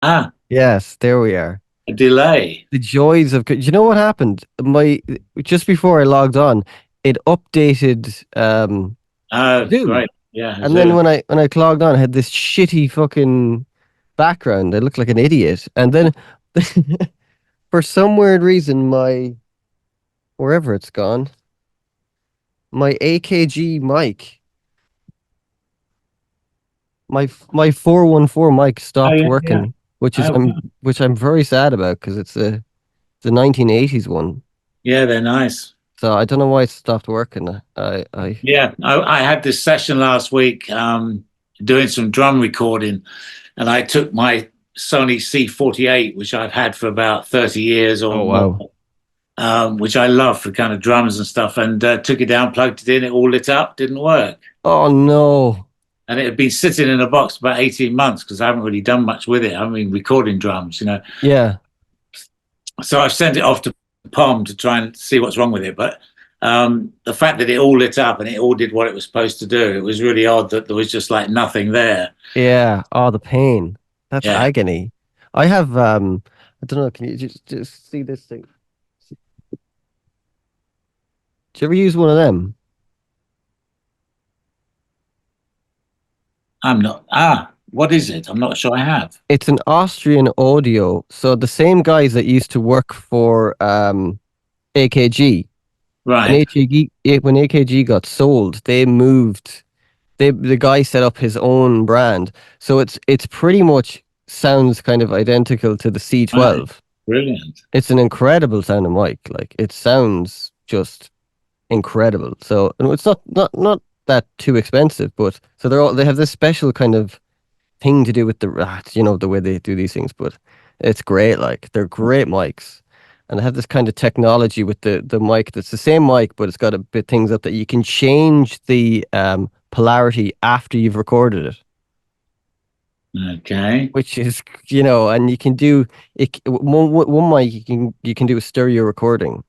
Ah, Yes, there we are. a delay. The joys of, you know what happened? Just before I logged on, it updated Oh, Zoom. great. Yeah, And then Zoom. when I logged on, I had this shitty fucking background. I looked like an idiot. And then for some weird reason, my wherever it's gone, my AKG mic, my 414 mic Oh, stopped yeah, yeah. working, Oh, wow. which I'm very sad about because it's the 1980s one. Yeah, they're nice. So I don't know why it stopped working. I Yeah, I had this session last week doing some drum recording, and I took my Sony C48, which I've had for about 30 years or Oh more, wow. which I love for kind of drums and stuff, and took it down, plugged it in, it all lit up, didn't work. Oh no. And it had been sitting in a box about 18 months because I haven't really done much with it. I mean, recording drums. Yeah. So I've sent it off to Palm to try and see what's wrong with it. But the fact that it all lit up and it all did what it was supposed to do, it was really odd that there was just like nothing there. Yeah. Oh, the pain. That's Yeah, agony. I have I don't know, can you just see this thing? Do you ever use one of them? I'm not. What is it? I'm not sure I have. It's an Austrian audio. So the same guys that used to work for AKG. When Right. AKG got sold, they moved. The guy set up his own brand, so it's pretty much sounds kind of identical to the Right. C12. Brilliant. It's an incredible sounding mic. Like it sounds just incredible. So and it's not that too expensive, but so they have this special kind of thing to do with the the way they do these things, but it's great. Like they're great mics, and they have this kind of technology with the mic that's the same mic, but it's got a bit things up that you can change the polarity after you've recorded it, Okay. which is and you can do it. One mic you can do a stereo recording.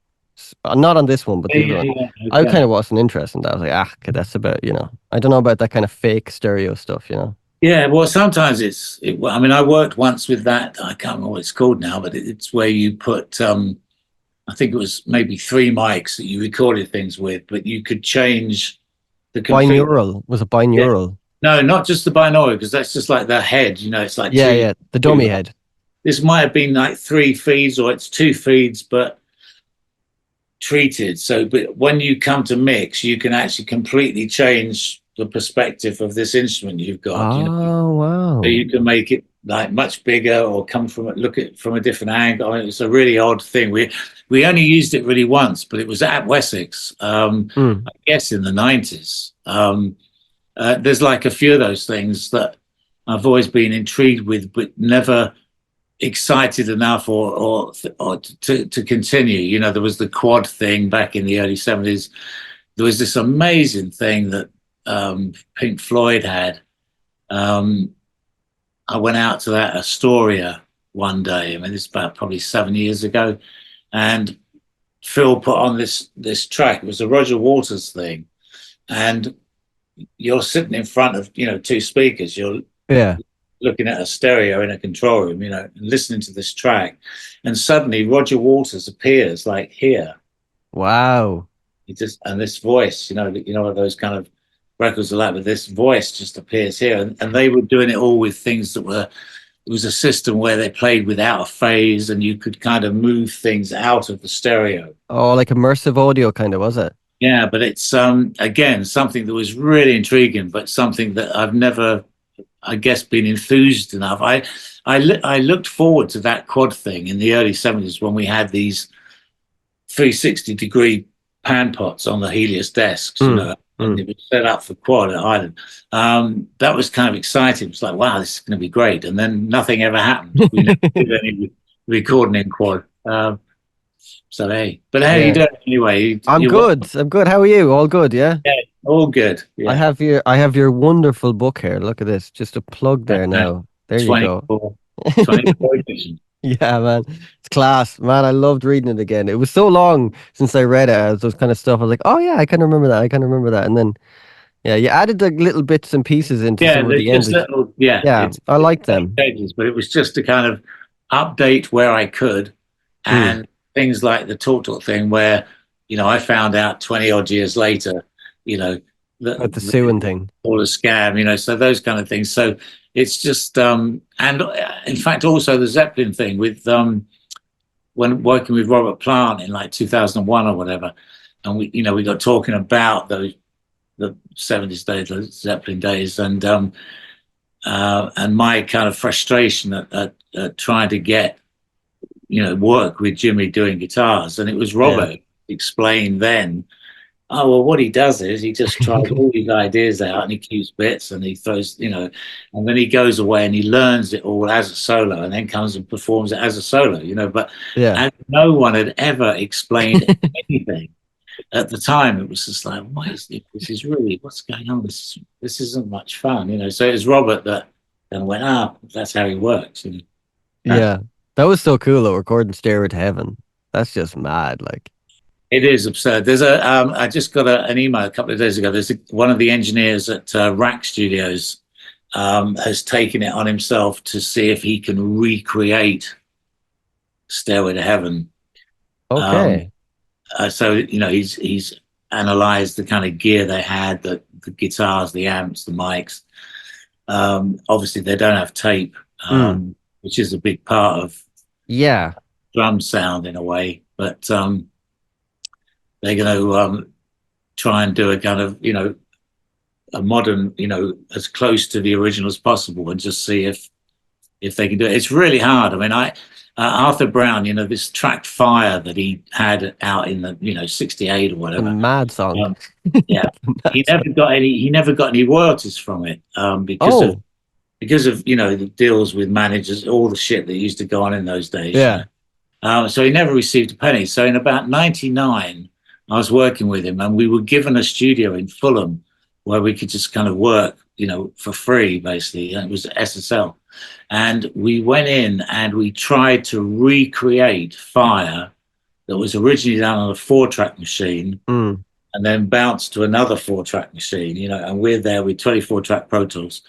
Not on this one, but Yeah, the other yeah, one. yeah. I kind Okay. of wasn't interested in that. I was like, okay, that's about, I don't know about that kind of fake stereo stuff. Yeah, well, sometimes I mean, I worked once with that. I can't remember what it's called now, but it's where you put, I think it was maybe three mics that you recorded things with, but you could change the complete. Binaural was a Yeah. binaural. No, not just the binaural, because that's just like the head. It's like Yeah, two. yeah, the two. dummy head. This might have been like three feeds, or it's two feeds, but treated. So, but when you come to mix, you can actually completely change the perspective of this instrument you've got. Oh, So wow. you can make it like much bigger or come from it, look at it from a different angle. I mean, it's a really odd thing. We only used it really once, but it was at Wessex, Hmm. I guess in the 90s. There's like a few of those things that I've always been intrigued with, but never excited enough or to continue. There was the quad thing back in the early 70s. There was this amazing thing that Pink Floyd had. Um, I went out to that Astoria one day. I mean, this is about probably 7 years ago, and Phil put on this track. It was a Roger Waters thing, and you're sitting in front of two speakers. You're Yeah. looking at a stereo in a control room, and listening to this track, and suddenly Roger Waters appears like here. Wow. He just and this voice, what those kind of records are like, but this voice just appears here, and they were doing it all with things that were. It was a system where they played without a phase, and you could kind of move things out of the stereo. Oh, like immersive audio kind of, was it? Yeah, but it's again something that was really intriguing, but something that I've never, I guess, been enthused enough. I looked forward to that quad thing in the early 70s when we had these 360-degree pan pots on the Helios desks, Mm, and mm. it was set up for quad at Ireland. That was kind of exciting. It was like, wow, this is going to be great. And then nothing ever happened. We never did any recording in quad. So hey, but how you Yeah. doing anyway? I'm good. I'm good. How are you? All good, yeah? Yeah, all good. I Yeah. have your I have your wonderful book here. Look at this. Just a plug there Uh, now. There you go. 24, 24 edition. Yeah, man. It's class. Man, I loved reading it again. It was so long since I read it. As those kind of stuff. I was like, oh yeah, I can remember that. I can remember that. And then Yeah, you added the little bits and pieces into Yeah, some of there's the just endings. little, yeah, Yeah, it's I like little them. changes, but it was just to kind of update where I could, Mm. and things like the talk thing, where I found out 20 odd years later, you know, With the that it suing was thing. all a scam, so those kind of things. So it's just, and in fact, also the Zeppelin thing with when working with Robert Plant in like 2001 or whatever, and we got talking about the 70s days, the Zeppelin days, and my kind of frustration at trying to get work with Jimmy doing guitars, and it was Yeah. Robert explained then. Oh well, what he does is he just tries all these ideas out and he keeps bits and he throws, and then he goes away and he learns it all as a solo and then comes and performs it as a solo, But Yeah. and no one had ever explained anything at the time. It was just like, what is this? This is really what's going on. This isn't much fun, So it was Robert that then went, that's how he works. Yeah. That was so cool though, recording Stairway to Heaven. That's just mad. Like, It is absurd. I just got an email a couple of days ago. One of the engineers at Rack Studios has taken it on himself to see if he can recreate Stairway to Heaven. Um, okay. so he's analyzed the kind of gear they had, the guitars, the amps, the mics. Obviously, they don't have tape, Mm. which is a big part of Yeah. drum sound in a way. But they're going to try and do a kind of a modern, as close to the original as possible, and just see if they can do it. It's really hard. I mean, Arthur Brown, this track Fire that he had out in the '68 or The whatever. mad song. Um, yeah, The mad song. he never got any royalties from it Oh, because of the deals with managers, all the shit that used to go on in those days. yeah. So he never received a penny. So in about '99, I was working with him, and we were given a studio in Fulham where we could just kind of work, for free, basically. And it was SSL, and we went in and we tried to recreate Fire that was originally done on a 4-track machine Mm. and then bounced to another 4-track machine, and we're there with 24-track Pro Tools.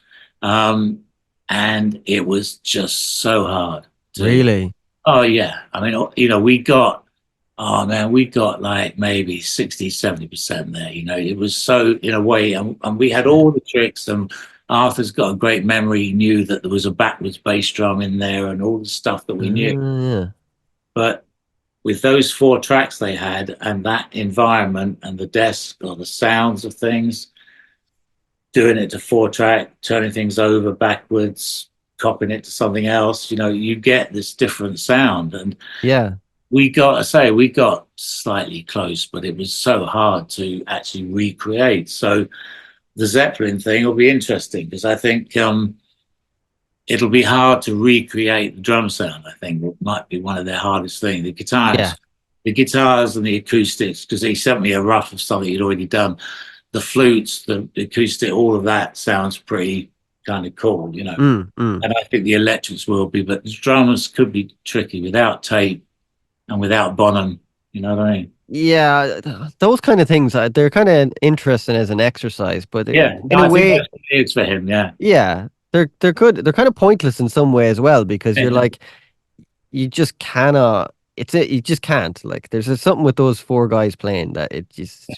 Um, and it was just so hard to, Really? oh, yeah. I mean, oh man, we got like maybe 60, 70% there. It was so, in a way, and we had Yeah. all the tricks, and Arthur's got a great memory. He knew that there was a backwards bass drum in there and all the stuff that we knew. Yeah. But with those 4 tracks they had and that environment and the desk or the sounds of things, doing it to 4-track, turning things over backwards, copying it to something else, you get this different sound. And Yeah. we got slightly close, but it was so hard to actually recreate. So the Zeppelin thing will be interesting because I think it'll be hard to recreate the drum sound. I think it might be one of their hardest things. Yeah. The guitars and the acoustics, because he sent me a rough of something he'd already done. The flutes, the acoustic, all of that sounds pretty kind of cool, Mm. Mm. And I think the electrics will be, but the drums could be tricky without tape and without Bonham. You know what I mean? Yeah, those kind of things, they're kind of interesting as an exercise, but Yeah, in a I think way, that's what it is for him. Yeah, yeah, they're good. They're kind of pointless in some way as well because you're yeah, like, you just cannot. You just can't. Like, there's just something with those 4 guys playing that totally, you just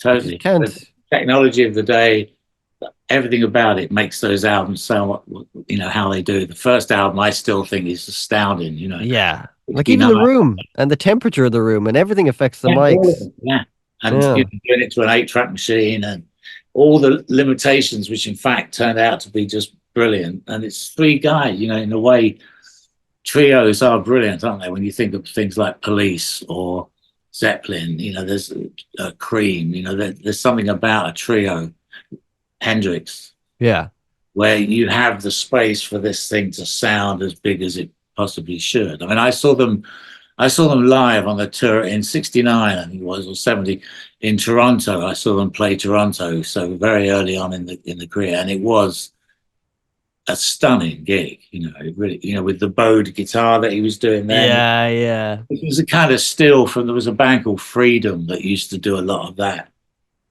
totally. The can't. technology of the day, everything about it makes those albums sound, how they do. The first album, I still think is astounding. Yeah, like even 69. the room and the temperature of the room and everything affects the Yeah, all of mics. it. Yeah, and Yeah, doing it to an 8-track machine and all the limitations, which in fact turned out to be just brilliant. And it's 3 guys, in a way. Trios are brilliant, aren't they? When you think of things like Police or Zeppelin, there's Cream. There's something about a trio, Hendrix, yeah, where you have the space for this thing to sound as big as it possibly should. I mean, I saw them live on the tour in '69, I think it was, or '70, in Toronto. I saw them play Toronto, so very early on in the career, and it was a stunning gig. Really, with the bowed guitar that he was doing then. yeah, yeah. It was a kind of still from, there was a band called Freedom that used to do a lot of that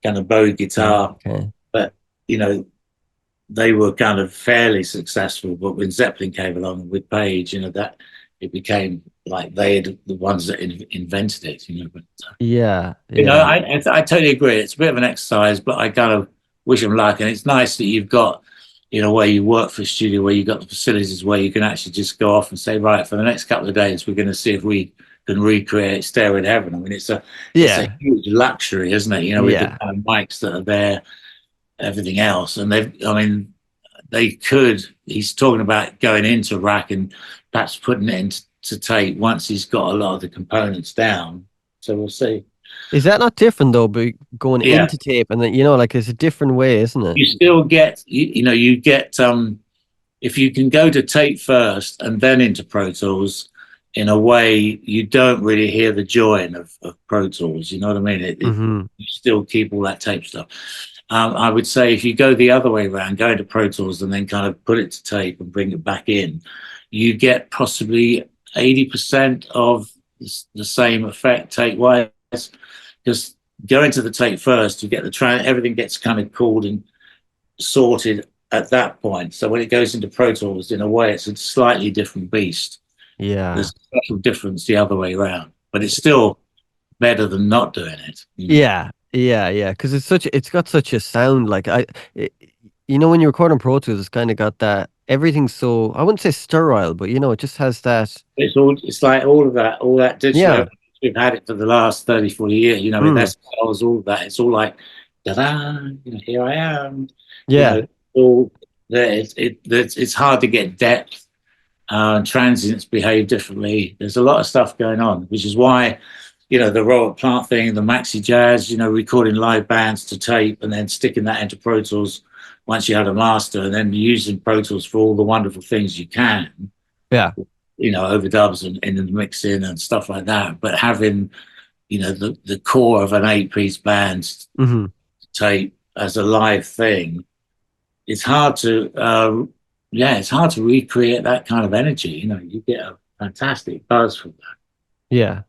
kind of bowed guitar. Okay. but you know, they were kind of fairly successful. But when Zeppelin came along with Page, you know, that it became like they had the ones that invented it. You know, but Yeah, you know, yeah, I totally agree. It's a bit of an exercise, but I kind of wish them luck. And it's nice that you've got, you know, where you work for a studio where you've got the facilities where you can actually just go off and say, right, for the next couple of days, we're going to see if we can recreate Stairway to Heaven. I mean, it's a yeah, huge luxury, isn't it? You know, with the yeah. kind of mics that are there, everything else, and I mean, they could. He's talking about going into rack and perhaps putting it into tape once he's got a lot of the components down. So we'll see. Is that not different though? But going Yeah, into tape and then like it's a different way, isn't it? you still get you know you get if you can go to tape first and then into Pro Tools, in a way you don't really hear the join of Pro Tools. You know what I mean? Hmm. You still keep all that tape stuff. I would say if you go the other way around, go into Pro Tools and then kind of put it to tape and bring it back in, you get possibly 80% of the same effect tape wise. Because going to the tape first, you get everything gets kind of cooled and sorted at that point. So when it goes into Pro Tools, in a way, it's a slightly different beast. Yeah, There's a special difference the other way around, but it's still better than not doing it. You know? yeah, yeah, yeah. Because it's got such a sound. Like it, when you record on Pro Tools, it's kind of got that. Everything's so, I wouldn't say sterile, but it just has that. It's like all that digital Yeah. evidence. We've had it for the last 30, 40 years. You know, Mm, that's all that. It's all like, da-da, you know, here I am. You yeah. know, all there. It's hard to get depth. Transients behave differently. There's a lot of stuff going on, which is why, you know, the Robert Plant thing, the maxi jazz, you know, recording live bands to tape and then sticking that into Pro Tools once you had a master, and then using Pro Tools for all the wonderful things you can, Yeah. you know, overdubs and the mixing and stuff like that. But having, you know, the core of an 8-piece band Hmm. tape as a live thing, it's hard to, it's hard to recreate that kind of energy. You know, you get a fantastic buzz from that. Yeah.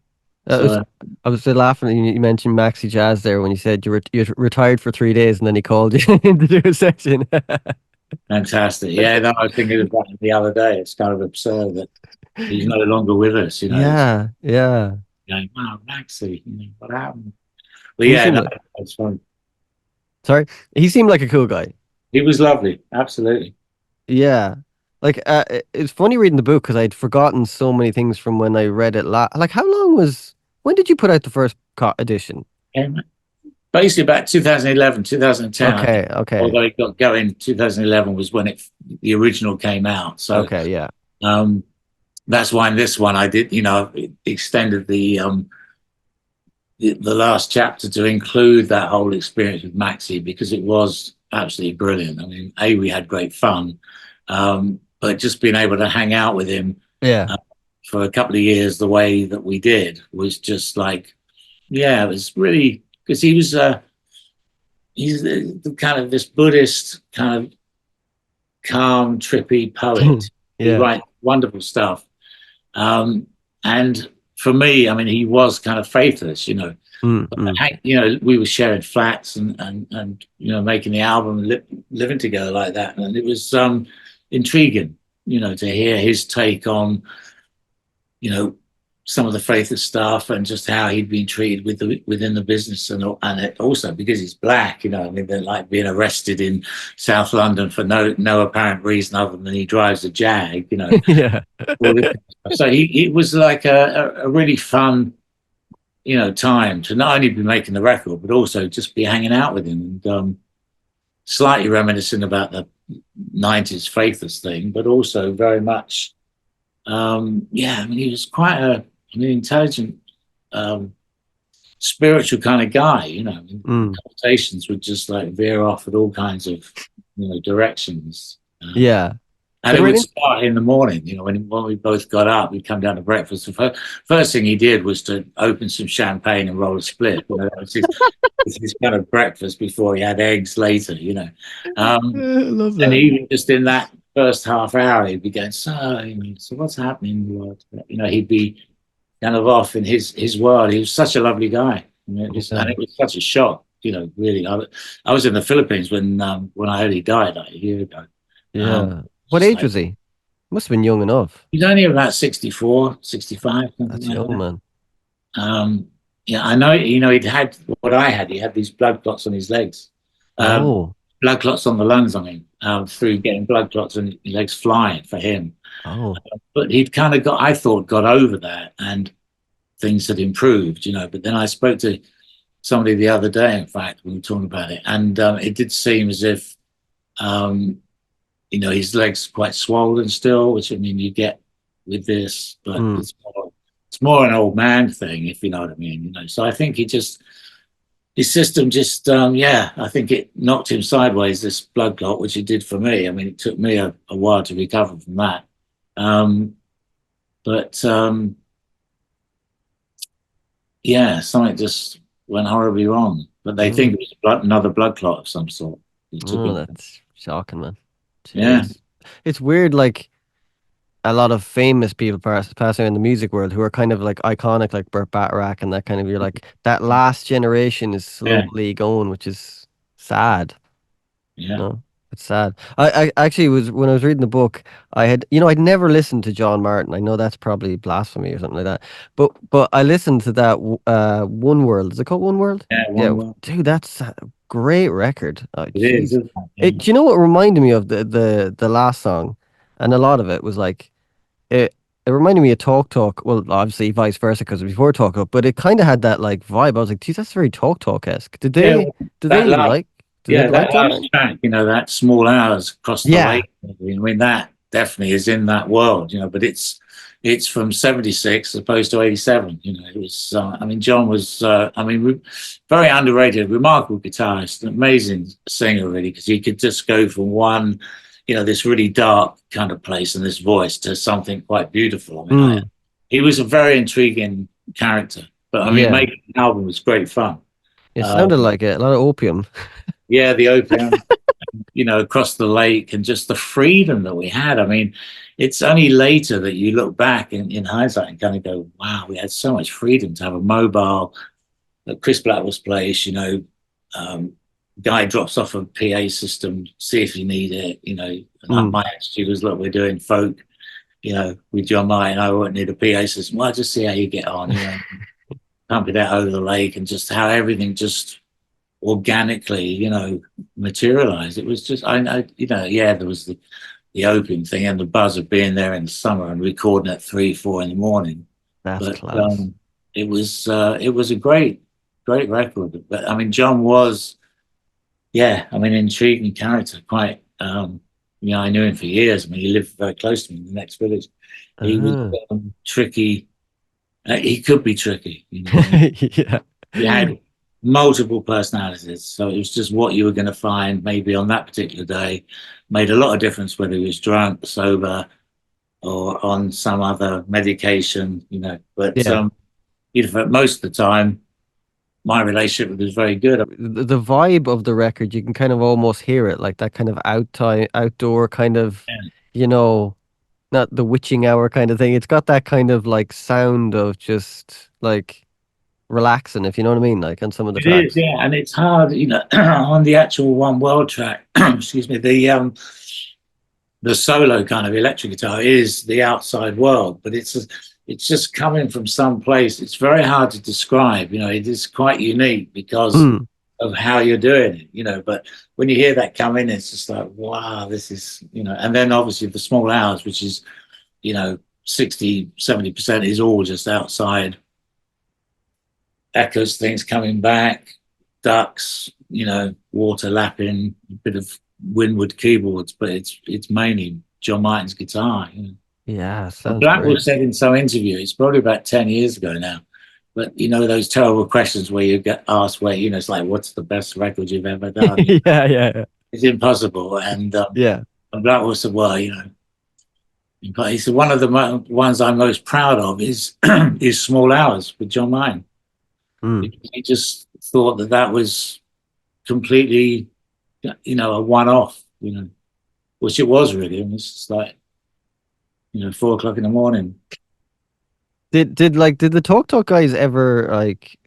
So I was laughing. You mentioned Maxi Jazz there when you said you retired for 3 days and then he called you in to do a session. fantastic. Yeah, no, I was thinking about it the other day. It's kind of absurd that he's no longer with us. You know, it's Yeah, yeah. going, wow, Maxie, you know, what happened? But He yeah, seemed no, like, it's fun. sorry, he seemed like a cool guy. He was lovely, absolutely. Yeah. Like, it's funny reading the book because I'd forgotten so many things from when I read it like, when did you put out the first edition? And basically, about 2011, 2010, I think. Okay, okay, Although it got going, 2011 was when the original came out. So okay, yeah. um, that's why in this one I did, you know, extended the last chapter to include that whole experience with Maxi because it was absolutely brilliant. I mean, we had great fun, but just being able to hang out with him Yeah. uh, for a couple of years the way that we did was just like, yeah, it was really because he's the kind of this Buddhist kind of calm, trippy poet. He Yeah. writes wonderful stuff. Um, and for me, I mean, he was kind of faithless, you know. Mm, mm. You know, we were sharing flats and you know making the album, living together like that, and it was intriguing, you know, to hear his take on you know some of the faithless stuff and just how he'd been treated within the business and it also because he's black, you know, I mean, they're like being arrested in South London for no apparent reason other than he drives a Jag, you know. Yeah. So he was like a really fun you know, time to not only be making the record, but also just be hanging out with him and slightly reminiscent about the 90s Faithless thing, but also very much, yeah, I mean, he was quite an intelligent, um, spiritual kind of guy, you know, I mean, the Mm. conversations would just like veer off at all kinds of, you know, directions. Yeah. And But it right would in, start in the morning, you know, when we both got up, we'd come down to breakfast. The first thing he did was to open some champagne and roll a split. You know, that was his kind of breakfast before he had eggs later, you know. I Um, love and that. even just in that first half hour, he'd be going, so, you know, so what's happening in the world? You know, he'd be kind of off in his world. He was such a lovely guy. You know, and Yeah. it was such a shock really. I was in the Philippines when I heard he died like a year ago. Yeah. What Just age like was he? Must have been young enough. he's only about 64, 65, something That's like young, that. man. Um, yeah, I know. He'd had what I had. He had these blood clots on his legs, um, Oh, blood clots on the lungs. I mean, through getting blood clots and his legs flying for him. oh. But he'd kind of got, I thought, got over that, and things had improved. But then I spoke to somebody the other day. In fact, we were talking about it, and it did seem as if um, his legs quite swollen still, which I mean you get with this, but Mm. it's more an old man thing, if you know what I mean. So I think his system just yeah, I think it knocked him sideways, this blood clot, which it did for me. I mean, it took me a while to recover from that. Um, but yeah, something just went horribly wrong. But they think Mm. it was another blood clot of some sort. It took Oh, him. that's shocking, man. Yeah, Jeez. It's weird, like a lot of famous people passing in the music world who are kind of like iconic, like Burt Bacharach and that kind of. You're like that last generation is yeah, slowly going, which is sad. yeah, No, it's sad. I actually was when I was reading the book, I had I'd never listened to John Martin. I know that's probably blasphemy or something like that. But I listened to that One World. Is it called One World? yeah. Yeah, One word. dude, that's a great record. Oh, It is, jeez. isn't it? Do you know what reminded me of the last song? And a lot of it was like it it reminded me of Talk Talk. Well, obviously vice versa because before Talk Talk, but it kind of had that like vibe. I was like, geez, that's very Talk Talk-esque. Did Yeah, they well, did that they last, like did they yeah, like that John last Martin? track, that small hours across the Yeah. lake. I mean, that definitely is in that world. But it's from '76 as opposed to '87. It was. I mean, John was. I mean, very underrated, remarkable guitarist, an amazing singer, really, because he could just go from one, this really dark kind of place and this voice to something quite beautiful. I mean, Mm, he was a very intriguing character. But I mean, yeah. making an album was great fun. It Um, sounded like it. A lot of opium. yeah, the opium, across the lake and just the freedom that we had. I mean, it's only later that you look back in hindsight and kind of go, wow, we had so much freedom to have a mobile at Chris Blackwell's place. Um, guy drops off a PA system, see if you need it. And Mm. my attitude was, look, we're doing folk, with John Martin, I won't need a PA system. Well, just see how you get on, pump it out over the lake and just how everything just organically, materialized. It was just, yeah, there was the opium thing and the buzz of being there in the summer and recording at 3, 4 in the morning. That's But class. it was a great, great record. But I mean, John was, yeah, I mean, intriguing character. Quite, I knew him for years. I mean, he lived very close to me in the next village. He was Uh-huh. tricky. He could be tricky. I mean, Yeah. you had multiple personalities. So it was just what you were going to find maybe on that particular day made a lot of difference whether he was drunk, sober, or on some other medication. But Yeah. most of the time, my relationship with him was very good. The vibe of the record, you can kind of almost hear it, like that kind of outdoor kind of, you know, not the witching hour kind of thing. It's got that kind of like sound of just like relaxing, if you know what I mean, like on some of the It is, tracks. yeah, and it's hard, on the actual One World track. Excuse me, the solo kind of electric guitar is the outside world, but it's just coming from some place. It's very hard to describe. It is quite unique because Mm. of how you're doing it. But when you hear that come in, it's just like, wow, this is. And then obviously the small hours, which is, 60, 70% is all just outside echoes, things coming back, ducks, water lapping, a bit of Winwood keyboards, but it's mainly John Martin's guitar. Yeah, And sounds Blackwell great. said in some interview, it's probably about 10 years ago now, but those terrible questions where you get asked where, it's like, what's the best record you've ever done? Yeah, yeah, It's impossible. yeah. And Blackwell said, well, but he said, one of the ones I'm most proud of is is Small Hours with John Martin. Mm. He just thought that was completely, a one-off, which it was really. And it's just like, 4 o'clock in the morning. Did the Talk Talk guys ever like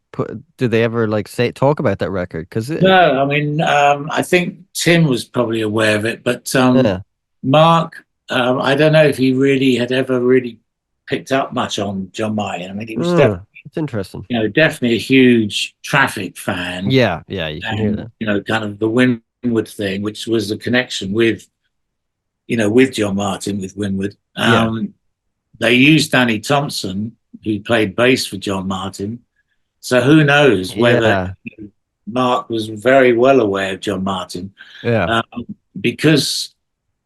did they ever like say talk about that record? Because No, I mean, I think Tim was probably aware of it, but yeah, Mark, I don't know if he really had ever really picked up much on John Martin. I mean, he was definitely, it's interesting. definitely a huge Traffic fan, Yeah, yeah, you can hear and that. kind of the Winwood thing, which was a connection with, with John Martin with Winwood. Yeah, They used Danny Thompson, who played bass for John Martin. So who knows whether yeah, Mark was very well aware of John Martin, yeah. um, because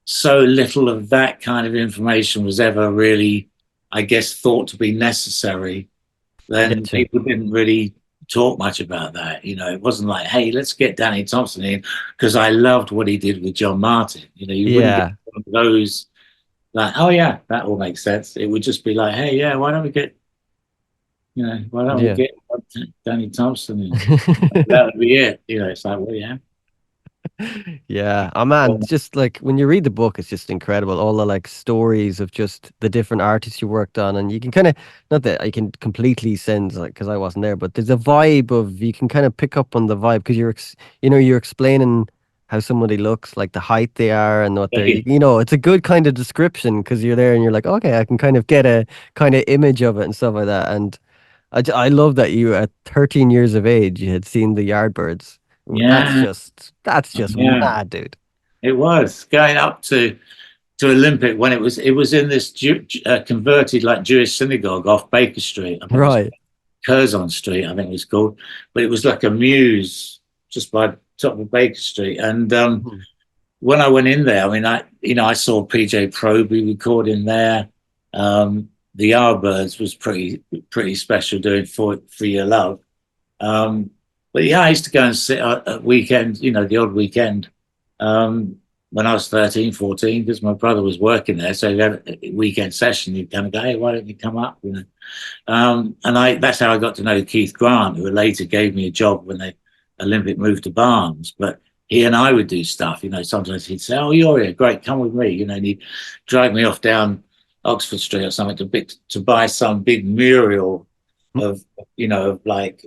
so little of that kind of information was ever really, I guess, thought to be necessary. I Then get you. people didn't really talk much about that. It wasn't like, hey, let's get Danny Thompson in because I loved what he did with John Martin. You wouldn't get Yeah, one of those like, oh yeah, that all makes sense. It would just be like, hey, yeah, why don't we get, why don't we yeah. get Danny Thompson in? That would be it. It's like, well, yeah. Yeah. Oh man, Well, it's just like when you read the book, it's just incredible. All the like stories of just the different artists you worked on, and you can kind of not that I can completely sense like because I wasn't there, but there's a vibe of you can kind of pick up on the vibe because you're explaining how somebody looks, like the height they are and what they're, it's a good kind of description because you're there and you're like, okay, I can kind of get a kind of image of it and stuff like that. And I love that you at 13 years of age you had seen the Yardbirds. yeah, That's just yeah. mad, dude. It was going up to Olympic when it was in this converted like Jewish synagogue off Baker Street. I think it was Right. Curzon Street. I think it was called, but it was like a muse just by the top of Baker Street. And Mhm. when I went in there, I mean, I saw PJ Proby recording there. The Yardbirds was pretty special doing for Your Love. Um, but yeah, I used to go and sit at weekend, the odd weekend, um, when I was 13, 14, because my brother was working there. So he had a weekend session. He'd kind of go, hey, why don't you come up? And that's how I got to know Keith Grant, who later gave me a job when the Olympic moved to Barnes. But he and I would do stuff, sometimes he'd say, oh, you're here, great, come with me, and he'd drag me off down Oxford Street or something to buy some big mural of, of like,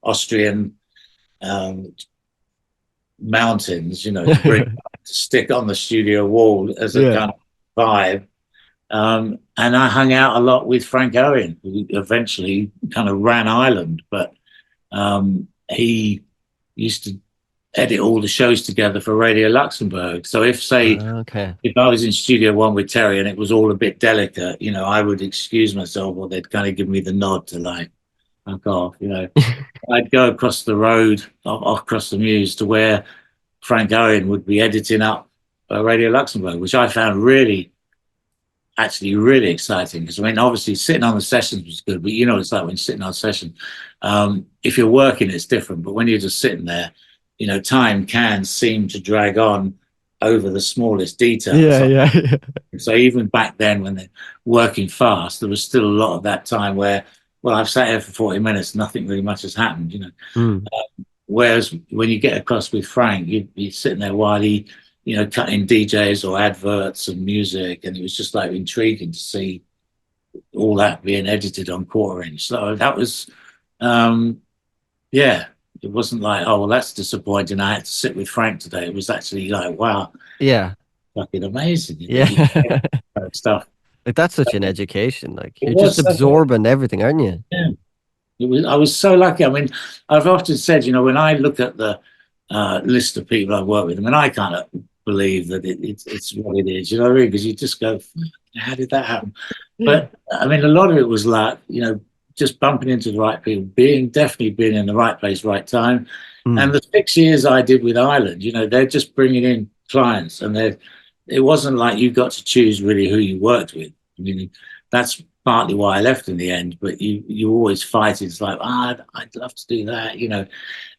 Austrian um, mountains, to bring to stick on the studio wall as a Yeah. kind of vibe. And I hung out a lot with Frank Owen, who eventually kind of ran Ireland, but he used to edit all the shows together for Radio Luxembourg. So Okay. if I was in Studio One with Terry and it was all a bit delicate, I would excuse myself, or they'd kind of give me the nod to like, fuck off. I'd go across the road, across the Mews to where Frank Owen would be editing up Radio Luxembourg, which I found actually really exciting because I mean, obviously sitting on the sessions was good, but it's like when you're sitting on a session, if you're working, it's different. But when you're just sitting there, time can seem to drag on over the smallest details. Yeah, yeah, yeah. So even back then, when they're working fast, there was still a lot of that time where, well, I've sat here for 40 minutes, nothing really much has happened. Mm. Whereas when you get across with Frank, you'd be sitting there while he, cutting DJs or adverts and music, and it was just like intriguing to see all that being edited on quarter inch. So that was, yeah, it wasn't like, oh, well, that's disappointing. I had to sit with Frank today. It was actually like, wow, Yeah. fucking amazing. You Yeah. get stuff. Like that's such an education. Like It you're just was such absorbing everything, aren't you? yeah. I was so lucky. I mean, I've often said, when I look at the list of people I've worked with, I mean, I kind of believe that it's what it is. You know what I mean? Because you just go, how did that happen? But I mean, a lot of it was luck. Just bumping into the right people, definitely being in the right place, right time. And Mm. the 6 years I did with Ireland, they're just bringing in clients, and it wasn't like you got to choose really who you worked with. I mean, that's partly why I left in the end. But you always fight. It's like, I'd love to do that,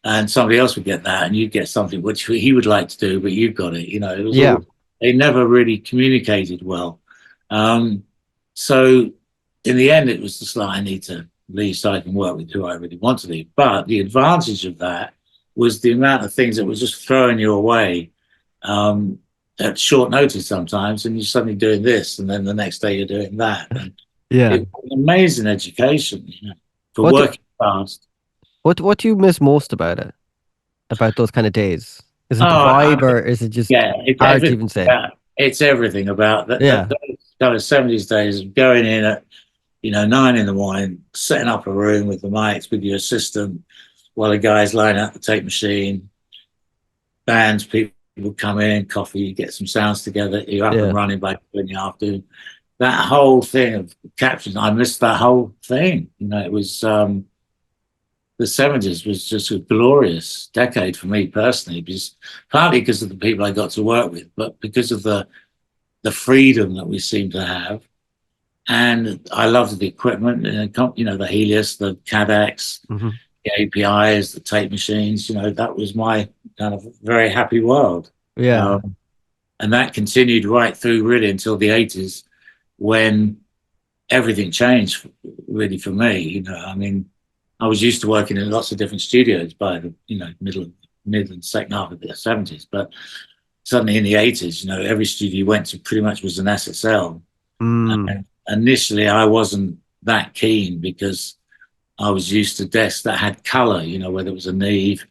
and somebody else would get that, and you'd get something which he would like to do, but you've got it. It was Yeah. all they never really communicated well. So in the end, it was just like I need to leave so I can work with who I really want to leave. But the advantage of that was the amount of things that was just throwing you away at short notice sometimes, and you're suddenly doing this, and then the next day you're doing that. And Yeah. it was an amazing education for What do, working fast. What do you miss most about it? About those kind of days? Is Oh, it the vibe or is it just yeah, it's hard to everything even say? about it's everything about that. Yeah. Those kind of 70s days of going in at 9 in the morning, setting up a room with the mics with your assistant, while the guys line up the tape machine, bands, people come in, coffee, you get some sounds together, you're up and Yeah. running by 2 in the afternoon. That whole thing of capturing, I missed that whole thing. It was the 70s was just a glorious decade for me personally, because partly because of the people I got to work with, but because of the freedom that we seemed to have. And I loved the equipment, the Helios, the Cadacs, Hmm. the APIs, the tape machines. That was my kind of very happy world. Yeah. And that continued right through really until the 80s, when everything changed really for me. I mean, I was used to working in lots of different studios by the mid and second half of the 70s, but suddenly in the 80s, every studio you went to pretty much was an SSL. Mm. And initially, I wasn't that keen because I was used to desks that had color, whether it was a Neve,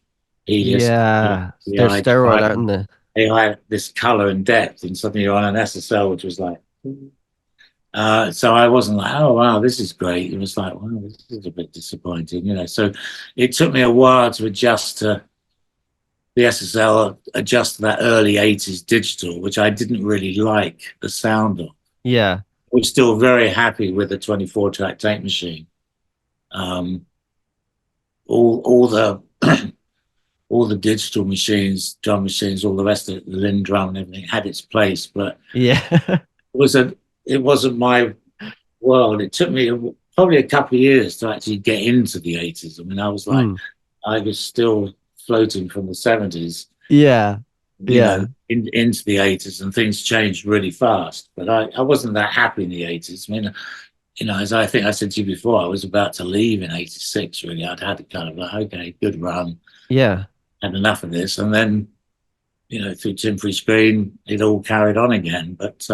Helios, Yeah. They're AI, sterile, aren't they? they had this color and depth, and suddenly you're on an SSL, which was like, so I wasn't like, oh wow, this is great. It was like, wow, this is a bit disappointing. So it took me a while to adjust to the SSL, adjust to that early 80s digital, which I didn't really like the sound of. Yeah. I was still very happy with the 24-track tape machine. Um, all the all the digital machines, drum machines, all the rest of it, the Lin drum and everything had its place, but Yeah. it wasn't my world. It took me probably a couple of years to actually get into the 80s. I mean, Mm. I was still floating from the 70s, Yeah. Yeah. into the 80s, and things changed really fast. But I wasn't that happy in the 80s. I mean, as I think I said to you before, I was about to leave in '86. Really, I'd had a kind of like, okay, good run, Yeah. had enough of this, and then through Tim Free Screen, it all carried on again. But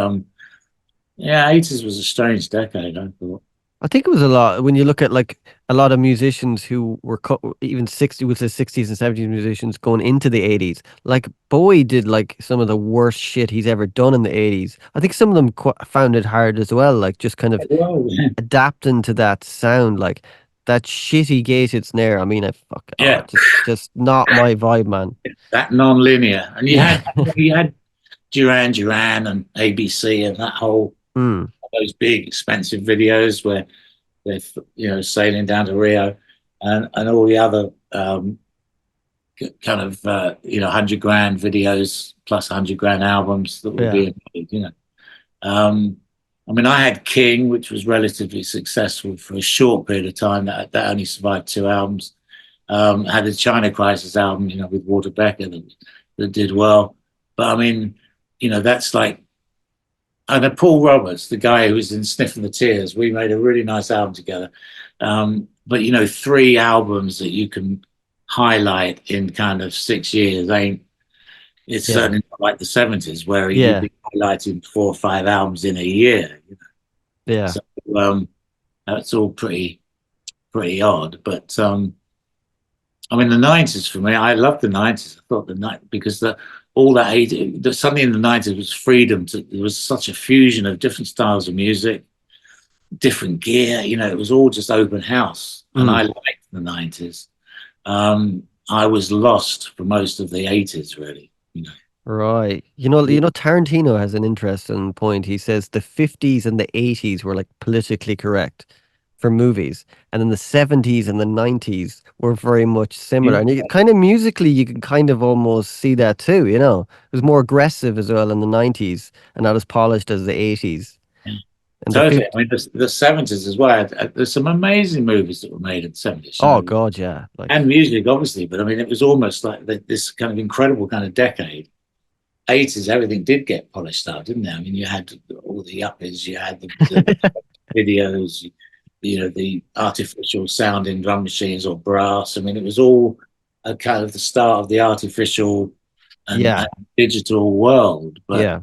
yeah, '80s was a strange decade, I thought. I think it was a lot when you look at like a lot of musicians who were even 60 with the 60s and 70s musicians going into the 80s. Like Bowie did like some of the worst shit he's ever done in the 80s. I think some of them found it hard as well, like just kind of Well, adapting to that sound, like that shitty gated snare. I mean, yeah, just not my vibe, man. that non-linear, and you Yeah. had you had Duran Duran and ABC and that whole Mm. those big expensive videos where they're sailing down to Rio, and all the other kind of 100 grand videos plus 100 grand albums that were Yeah. being made. Um, I mean, I had King, which was relatively successful for a short period of time. That only survived 2 albums. I had the China Crisis album, with Walter Becker that did well. But I mean, that's like, and then Paul Roberts, the guy who was in Sniffing the Tears, we made a really nice album together. But 3 albums that you can highlight in kind of 6 years ain't. It's Yeah. certainly not like the '70s where you'd Yeah. be highlighting 4 or 5 albums in a year. Yeah. So that's all pretty odd. But I mean, the '90s for me, I loved the '90s. I thought the night because all that something in the '90s was freedom. There was such a fusion of different styles of music, different gear. It was all just open house, and I Mm. liked the '90s. I was lost for most of the '80s, really. Right. Tarantino has an interesting point. He says the 50s and the 80s were like politically correct for movies, and then the 70s and the 90s were very much similar. And you kind of musically, you can kind of almost see that too, you know. It was more aggressive as well in the 90s and not as polished as the 80s. And the Totally. I 50s, mean, the '70s as well. There's some amazing movies that were made in the '70s, oh God, yeah. and Like, music, obviously. But I mean, it was almost like this kind of incredible kind of decade. '80s, everything did get polished up, didn't it? I mean, you had all the uppers, you had the videos, the artificial sounding drum machines or brass. I mean, it was all a kind of the start of the artificial and yeah, digital world. But yeah.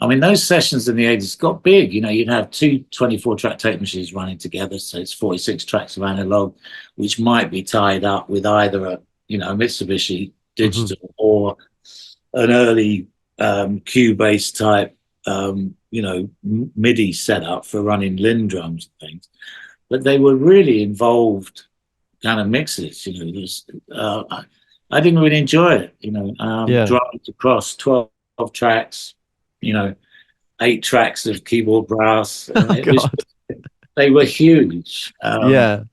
I mean, those sessions in the 80s got big. You'd have two 24-track tape machines running together. So it's 46 tracks of analog, which might be tied up with either a Mitsubishi Hmm. digital or an early Cubase type, MIDI setup for running Linn drums and things. But they were really involved kind of mixes. I didn't really enjoy it. Yeah. Drums across 12 tracks. You know, 8 tracks of keyboard brass. Oh It was God. they were huge, Yeah.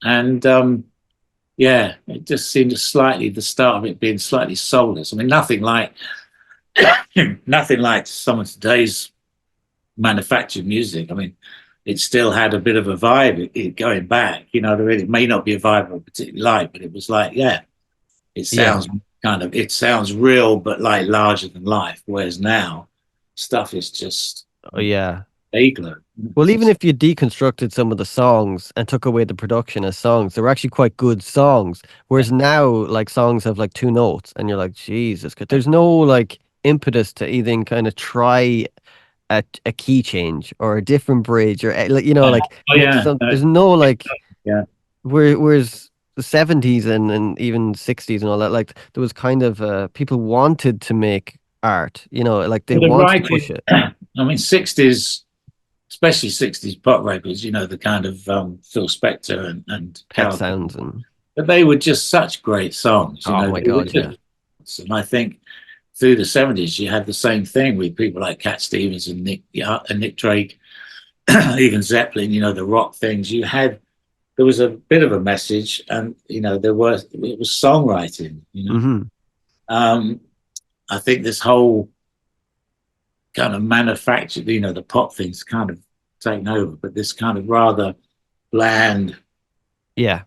and yeah, it just seemed slightly the start of it being slightly soulless. I mean, nothing like nothing like some of today's manufactured music. I mean, it still had a bit of a vibe going back. It may not be a vibe I particularly like, but it was like, yeah, it Yeah. sounds it sounds real, but like larger than life. Whereas now, stuff is just Oh yeah. vaguer. Well, even if you deconstructed some of the songs and took away the production as songs, they were actually quite good songs. Whereas now, like songs have like two notes, and you're like, Jesus, there's no like impetus to even kind of try a key change or a different bridge or like like Oh make yeah, some. There's no like yeah. whereas the 70s and even 60s and all that, like there was kind of people wanted to make art, like they Well, the wanted to writing. push it. I mean, '60s, especially '60s pop records. The kind of Phil Spector and Pet Carol, Sounds and but they were just such great songs. oh my They were God, yeah. just. And I think through the '70s, you had the same thing with people like Cat Stevens and Nick Drake, even Zeppelin. The rock things. There was a bit of a message, and it was songwriting. Hmm. Um, I think this whole kind of manufactured, the pop thing's kind of taken over, but this kind of rather bland Yeah.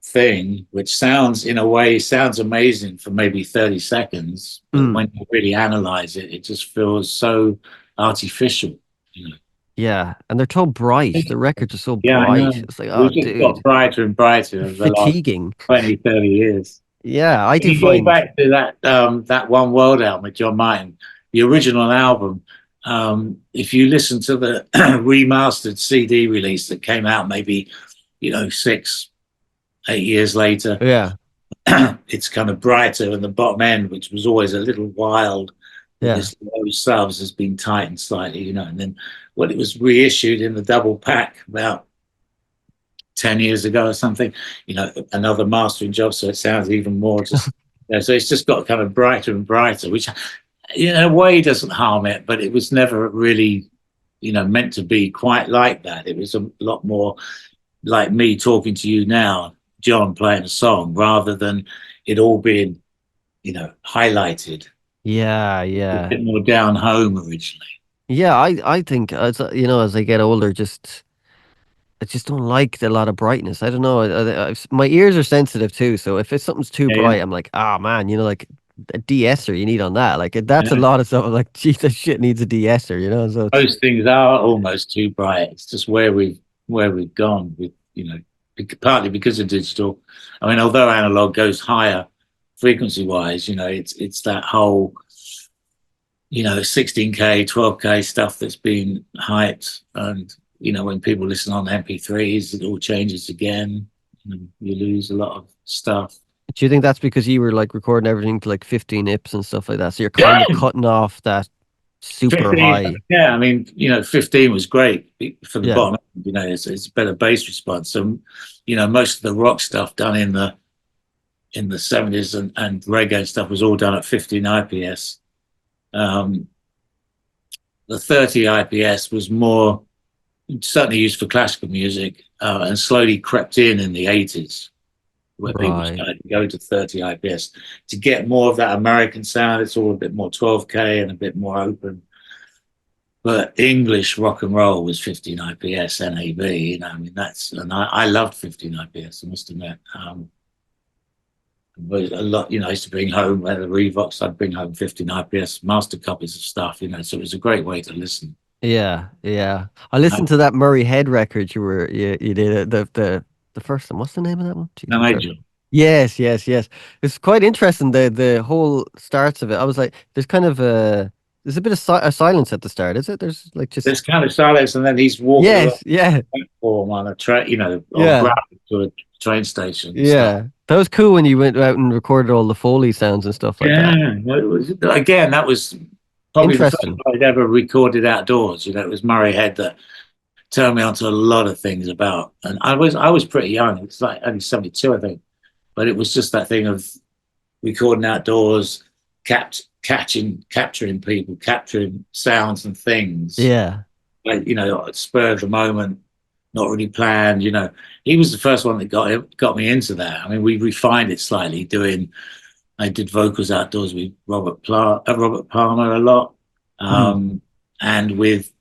thing, which sounds in a way sounds amazing for maybe 30 seconds, but Mm. when you really analyze it, it just feels so artificial, you know. Yeah. And they're so bright. The records are so Yeah, I bright. know. It's like, oh, We've just got dude, brighter and brighter over the last fatiguing. 20, 30 years. Yeah, I do You go find. back to that One World album with John Martin, the original album. If you listen to the remastered CD release that came out maybe 6, 8 years later, Yeah. it's kind of brighter, and the bottom end, which was always a little wild with Yeah. this low subs, has been tightened slightly, and then when it was reissued in the double pack about 10 years ago or something, another mastering job, so it sounds even more just, so it's just got kind of brighter and brighter, which in a way doesn't harm it, but it was never really, meant to be quite like that. It was a lot more like me talking to you now, John playing a song, rather than it all being, highlighted. Yeah. A Yeah. bit more down home originally. Yeah. I think as I get older, I just don't like a lot of brightness. I don't know. My ears are sensitive too, so if something's too Yeah, bright, I'm like, ah man, like a de-esser you need on that. Like that's a yeah. lot of stuff. I'm like, geez, that shit needs a de-esser. So it's Most things are almost too bright. It's just where we've gone with, partly because of digital. I mean, although analog goes higher frequency wise, it's that whole 16K, 12K stuff that's been hyped, and when people listen on MP3s, it all changes again. You lose a lot of stuff. do you think that's because you were like recording everything to like 15 ips and stuff like that? So you're kind of cutting off that super 15, high. yeah, I mean, 15 was great for the Yeah. bottom. It's better bass response. So, most of the rock stuff done in the '70s and reggae stuff was all done at 15 IPS. Um, the 30 IPS was more certainly used for classical music, and slowly crept in the '80s, where people Right. started to go to 30 IPS to get more of that American sound. It's all a bit more 12K and a bit more open. But English rock and roll was 15 IPS NAB. I mean, and I loved 15 IPS, I must admit. But a lot, I used to bring home the Revox, I'd bring home 15 IPS master copies of stuff, so it was a great way to listen. Yeah, yeah. I Uh, listened to that Murray Head record you did the first one. What's the name of that one? Jeez, I'm Nigel. terrible. Yes, yes, yes. It's quite interesting the whole starts of it. I was like, there's kind of a There's a bit of a silence at the start, is it? There's like just There's kind of silence, and then he's walking along yes, yeah, the platform on a train, or yeah, grabbing to a train station and stuff. yeah. That was cool when you went out and recorded all the Foley sounds and stuff like that. Yeah, again, that was probably the first Interesting. time I'd ever recorded outdoors. It was Murray Head that turned me onto a lot of things about, and I was pretty young. It's like only 72, I think, but it was just that thing of recording outdoors, capturing people, capturing sounds and things, Yeah, like spur of the moment, not really planned. He was the first one that got me into that. I mean, we refined it slightly. I did vocals outdoors with Robert Palmer a lot, mm. and with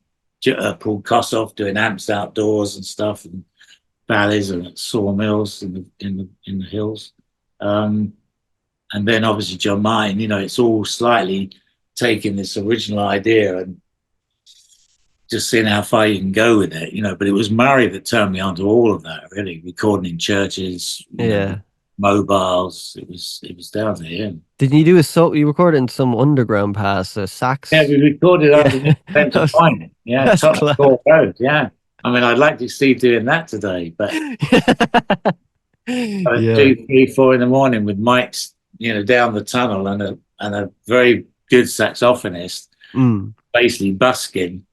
Paul Kossoff doing amps outdoors and stuff, and valleys and sawmills in the hills. Um, and then obviously John Martin, it's all slightly taking this original idea and just seeing how far you can go with it, But it was Murray that turned me onto all of that, really, recording in churches, Yeah. mobiles. It was down to him. Didn't you do a you recorded in some underground pass, a Yeah, sax? we recorded Yeah, underneath Centre Point. Yeah, that's Tottenham class. Court Road. Yeah, I mean, I'd like to see doing that today, but Yeah. 2, 3, 4 in the morning with mics, down the tunnel and a very good saxophonist, Mm, basically busking,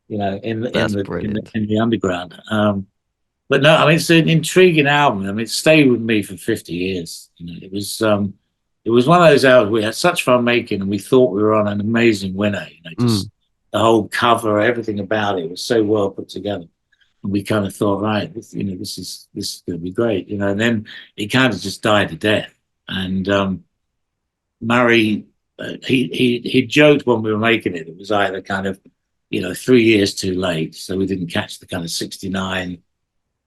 in the in that's the in the, brilliant. in the underground. But no, I mean, it's an intriguing album. I mean, it stayed with me for 50 years. It was one of those albums we had such fun making, and we thought we were on an amazing winner. Mm, Just the whole cover, everything about it was so well put together. And we kind of thought, right, this is going to be great, And then it kind of just died to death. And Murray, he joked when we were making it, it was either kind of 3 years too late, so we didn't catch the kind of '69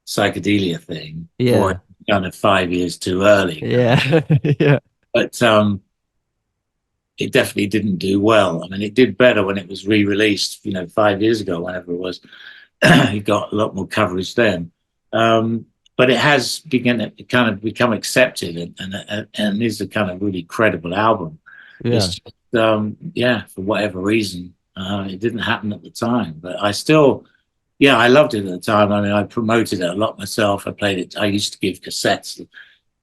psychedelia thing, or yeah. kind of 5 years too early. Yeah. Yeah. But it definitely didn't do well. I mean, it did better when it was re-released, 5 years ago, whenever it was. It got a lot more coverage then. But it has begun to kind of become accepted, and is a kind of really credible album. Yeah. It's just, yeah, for whatever reason, it didn't happen at the time. But I still, yeah, I loved it at the time. I mean, I promoted it a lot myself. I played it. I used to give cassettes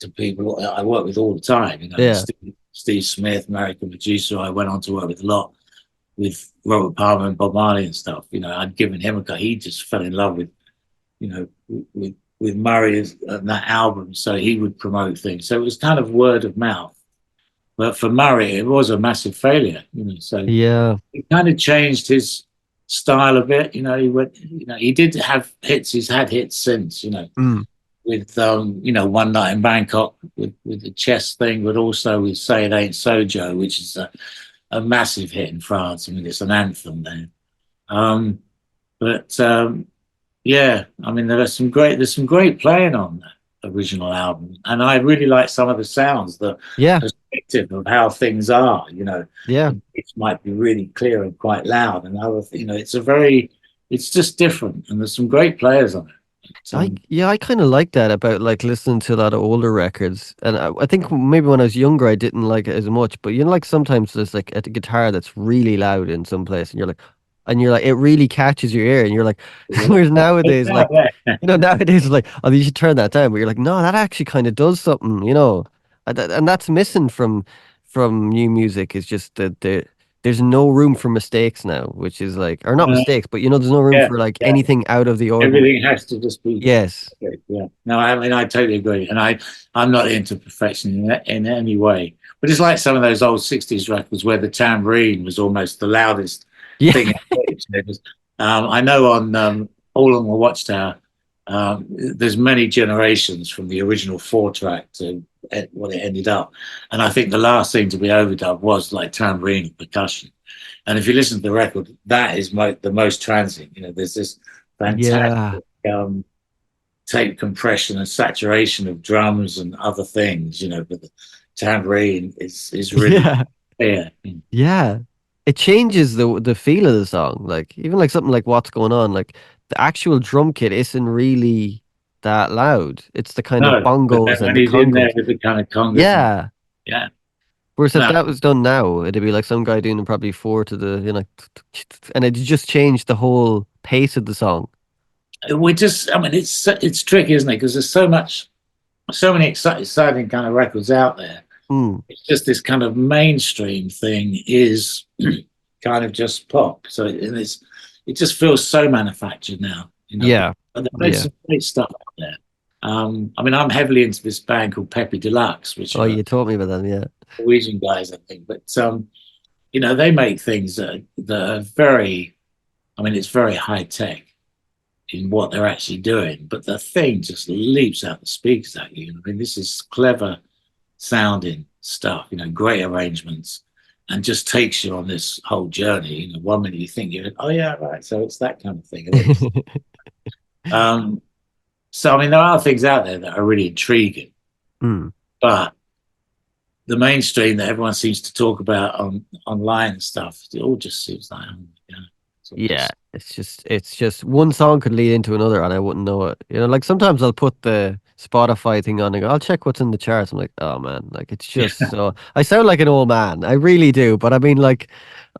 to people I work with all the time. Yeah. Steve Smith, American producer, I went on to work with a lot, with Robert Palmer and Bob Marley and stuff. I'd given him a cut. He just fell in love with, with Murray and that album, so he would promote things. So it was kind of word of mouth. But for Murray, it was a massive failure. So Yeah. he kind of changed his style a bit. He went. He did have hits. He's had hits since. Mm, With One Night in Bangkok with the chess thing, but also with Say It Ain't So Joe, which is a massive hit in France. I mean, it's an anthem there. But yeah, I mean, there's some great playing on that original album, and I really like some of the sounds, the yeah. perspective of how things are. Yeah. It might be really clear and quite loud, and it's just different, and there's some great players on it. I kind of like that about like listening to a lot of older records, and I think maybe when I was younger I didn't like it as much. But like sometimes there's like a guitar that's really loud in some place, and you're like it really catches your ear, and you're like, whereas nowadays like nowadays it's like oh you should turn that down, but you're like no that actually kind of does something, and that's missing from new music is just that there's no room for mistakes now, which is like or not Uh, mistakes, but there's no room yeah, for like yeah. anything out of the ordinary. Everything has to just be Yes. perfect. Yeah. No, I mean, I totally agree. And I'm not into perfection in any way. But it's like some of those old 60s records where the tambourine was almost the loudest Yeah. thing. I know on All on the Watchtower, there's many generations from the original 4-track to what it ended up. And I think the last thing to be overdubbed was like tambourine and percussion. And if you listen to the record, that is the most transient. There's this Yeah. fantastic tape compression and saturation of drums and other things, but the tambourine is really Yeah. clear. Yeah. It changes the feel of the song. Like even like something like What's Going On, like the actual drum kit isn't really that loud. It's the kind of No, but then bongos and when the he's in there congas. with the kind of congas, Yeah. yeah, Whereas if No, that was done now, it'd be like some guy doing probably four to the, and it just changed the whole pace of the song. we just, I mean, it's tricky, isn't it? Because there's so many exciting kind of records out there. Mm. It's just this kind of mainstream thing is kind of just pop. So it just feels so manufactured now, you know. Yeah. But there's Yeah. some great stuff out there. I mean, I'm heavily into this band called Pepe Deluxe, which Oh, are you taught me about that. Yeah. Norwegian guys, I think. But you know, they make things that are very, I mean, it's very high tech in what they're actually doing, but the thing just leaps out the speakers at you. I mean, this is clever sounding stuff, you know, great arrangements, and just takes you on this whole journey. You know, one minute you think you're, oh yeah, right, so it's that kind of thing, and then it's, um, so I mean, there are things out there that are really intriguing, Mm. but the mainstream that everyone seems to talk about on online and stuff, it all just seems like, oh, yeah, it's all Yeah, just it's just one song could lead into another, and I wouldn't know it. Like sometimes I'll put the Spotify thing on and go, I'll check what's in the charts. I'm like, oh man, like it's just so. I sound like an old man, I really do. But I mean, like,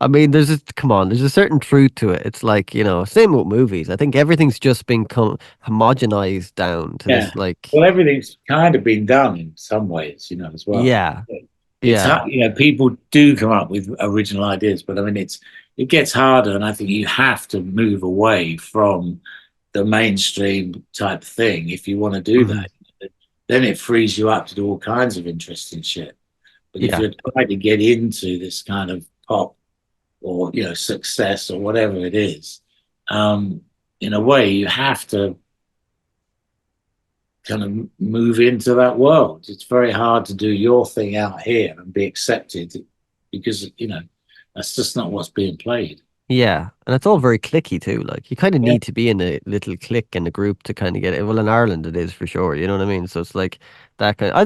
there's come on, there's a certain truth to it. It's like same with movies. I think everything's just been homogenized down to yeah. this, like, Well, everything's kind of been done in some ways, you know, as well. yeah, It's yeah, hard, you know, people do come up with original ideas, but I mean, it gets harder, and I think you have to move away from the mainstream type thing if you want to do hmm that. Then it frees you up to do all kinds of interesting shit. But if yeah, you're trying to get into this kind of pop or success or whatever it is, um, in a way, you have to kind of move into that world. It's very hard to do your thing out here and be accepted because that's just not what's being played. yeah, and it's all very clicky too. Like you kind of Yeah, need to be in a little clique in a group to kind of get it. Well, in Ireland it is for sure. You know what I mean? So it's like that kind. I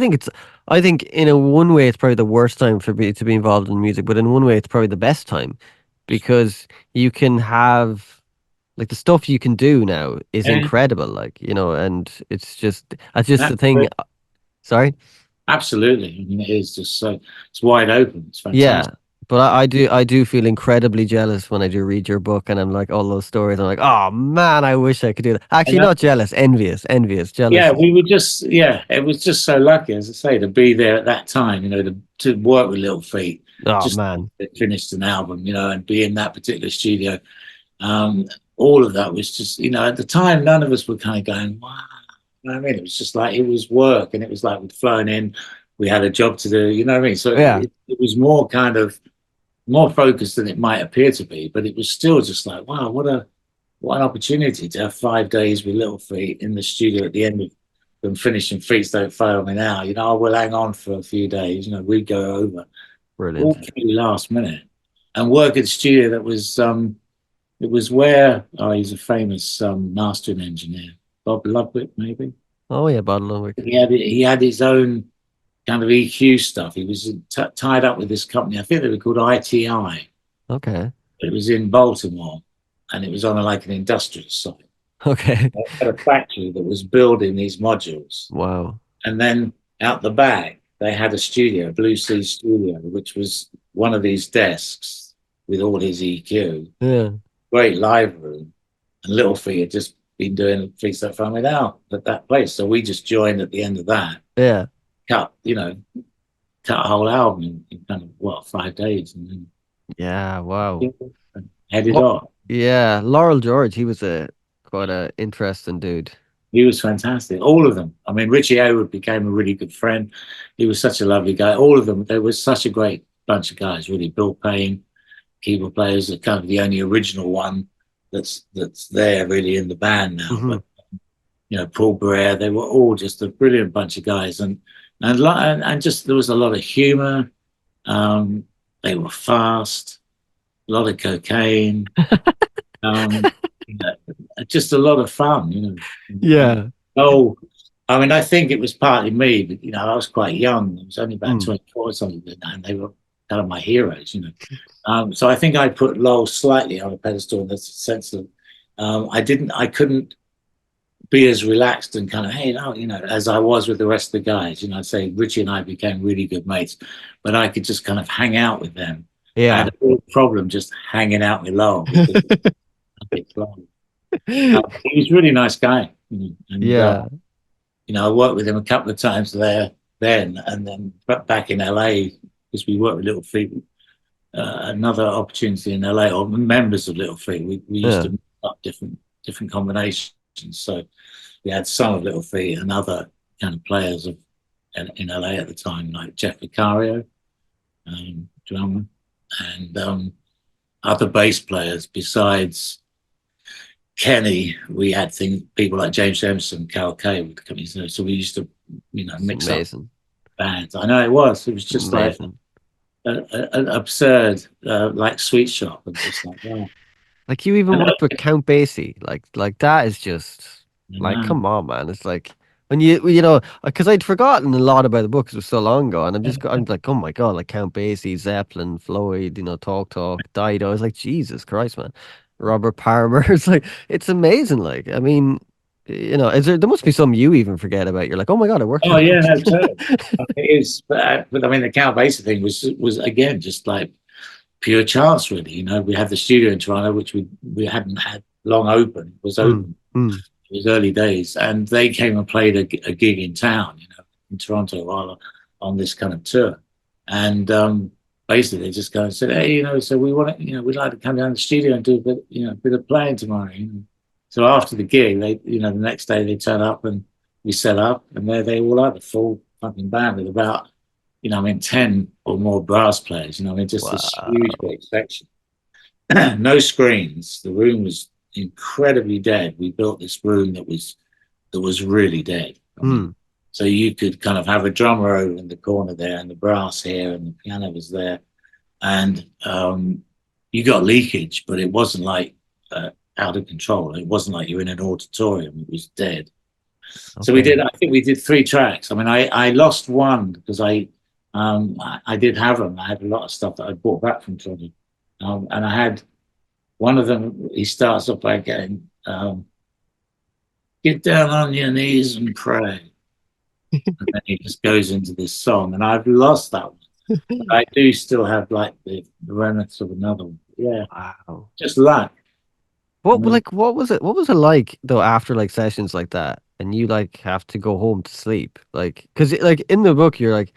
think in a one way it's probably the worst time for me to be involved in music, but in one way it's probably the best time because you can have like the stuff you can do now is yeah, incredible. Like and it's just the thing. absolutely. Sorry. Absolutely. I mean, it is just so it's wide open. It's Yeah, fantastic. but I do feel incredibly jealous when I do read your book and I'm like all those stories. I'm like, oh man, I wish I could do that. And Actually, not jealous, envious, envious, jealous. yeah, we were just it was just so lucky, as I say, to be there at that time. You know, to work with Little Feat, Oh just man, finished an album. You know, and be in that particular studio. Um, all of that was just at the time, none of us were kind of going, wow. You know what I mean? It was just like it was work, and it was like we'd flown in, we had a job to do. You know what I mean? So yeah, it was more kind of more focused than it might appear to be, but it was still just like, wow, what an opportunity to have 5 days with Little Feat in the studio at the end of them finishing Feet Don't Fail Me Now. You know, we'll hang on for a few days. You know, we go over all brilliant. through last minute and work at a studio that was it was where he's a famous mastering engineer, Bob Ludwig, maybe. Oh yeah, bottle of wick. He had his own kind of EQ stuff. He was tied up with this company. I think they were called ITI. Okay, It was in Baltimore, and it was on like an industrial site. okay, They had a factory that was building these modules, wow. and then out the back they had a studio, a Blue Sea studio, which was one of these desks with all his EQ. Yeah, Great live room, and Little Fee had just been doing Feast That Family Out at that place, so we just joined at the end of that. yeah, Cut, cut a whole album in kind of 5 days, and then yeah. Wow. headed Lo- off. yeah, Laurel George. He was a quite a interesting dude. He was fantastic. All of them. I mean, Richie Hayward became a really good friend. He was such a lovely guy. All of them. They were such a great bunch of guys. Really, Bill Payne, keyboard players, are kind of the only original one that's there really in the band now. Hmm But Paul Brea, they were all just a brilliant bunch of guys, and just there was a lot of humor. Um, they were fast, a lot of cocaine. Um, just a lot of fun, And Yeah. oh, I mean, I think it was partly me, but I was quite young. I was only about Mm. 24 or something, and they were kind of my heroes. So I think I put Lowell slightly on a pedestal in the sense that I couldn't be as relaxed and kind of, hey, no, as I was with the rest of the guys. I'd say Richie and I became really good mates, but I could just kind of hang out with them. I had Yeah. a real problem just hanging out with Lowell because it's Lowell. He was a really nice guy, and Yeah. I worked with him a couple of times there then, and then back in LA because we worked with Little Feat. Another opportunity in LA, or members of Little Feat, we used Yeah. to make up different combinations. So we had some of Little Feat and other kind of players in LA at the time, like Jeff Vicario, drummer, and other bass players besides Kenny. We had people like James Emerson, Carol Kay would come in. So we used to, It's mix up amazing. bands. I know it was just like Amazing. an absurd, like sweet shop, and just like, wow. Like you even worked with Count Basie. Like that is just like, No. come on, man. It's like when you know, because I'd forgotten a lot about the book 'cause it was so long ago, and I'm like, oh my God, like Count Basie, Zeppelin, Floyd, Talk Talk, Dido. I was like, Jesus Christ, man. Robert Palmer. It's like it's amazing. Like, I mean, there must be some you even forget about. You're like, oh my God, I worked Oh with yeah, no, him. totally. It is, but I mean, the Count Basie thing was again just like pure chance, really. We had the studio in Toronto, which we hadn't had long open. It was Mm, open. mm. It was early days, and they came and played a gig in town, in Toronto, while on this kind of tour, and basically they just kind of said, hey, so we want to, we'd like to come down to the studio and do a bit of playing tomorrow. So after the gig, the next day they turn up and we set up, and there they all are, the full fucking band with about, 10 or more brass players. Just this huge Wow. big section. No screens. The room was incredibly dead. We built this room that was really dead. Mm. So you could kind of have a drummer over in the corner there, and the brass here, and the piano was there, and you got leakage, but it wasn't like out of control. It wasn't like you're in an auditorium. It was dead. So we did. Okay. I think we did 3 tracks. I mean, I lost one because I did have them. I had a lot of stuff that I brought back from Toronto, and I had one of them. He starts off by getting, "Get down on your knees and pray," and then he just goes into this song, and I've lost that one. But I do still have like the remnants of another one. Yeah, Wow. just luck. I mean, What was it? What was it like though after like sessions like that, and you like have to go home to sleep? Like, because like in the book, you're like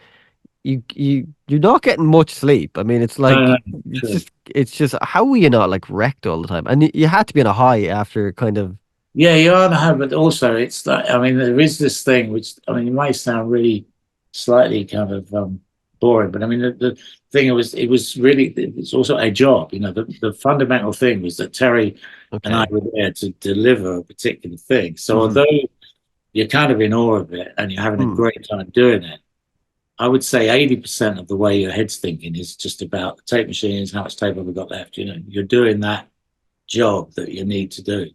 you're not getting much sleep. I mean, it's no, like true. it's just how were you not like wrecked all the time? And you had to be on a high after kind of. Yeah, you are the but also it's like, I mean, there is this thing which, I mean, it might sound really slightly kind of boring, but I mean, the thing it was really, it's also a job. The fundamental thing was that Terry and I Okay. were there to deliver a particular thing. So Mm-hmm. although you're kind of in awe of it and you're having a Mm. great time doing it, I would say 80% of the way your head's thinking is just about the tape machines, how much tape have we got left. You're doing that job that you need to do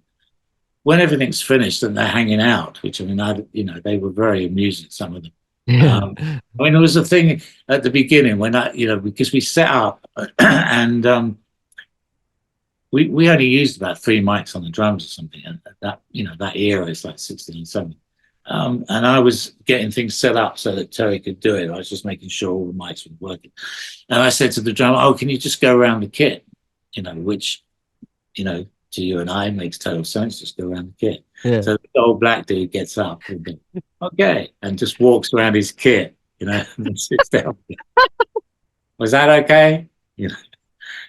when everything's finished and they're hanging out, which I mean, they were very amusing, some of them. Yeah. I mean, there was a thing at the beginning when because we set up and we only used about 3 mics on the drums or something. And that era is like 16 and 17. And I was getting things set up so that Terry could do it. I was just making sure all the mics were working. And I said to the drummer, "Oh, can you just go around the kit?" Which to you and I makes total sense. Just go around the kit. Yeah. So the old black dude gets up and goes, "Okay," and just walks around his kit, and then sits down. Was that okay? You know.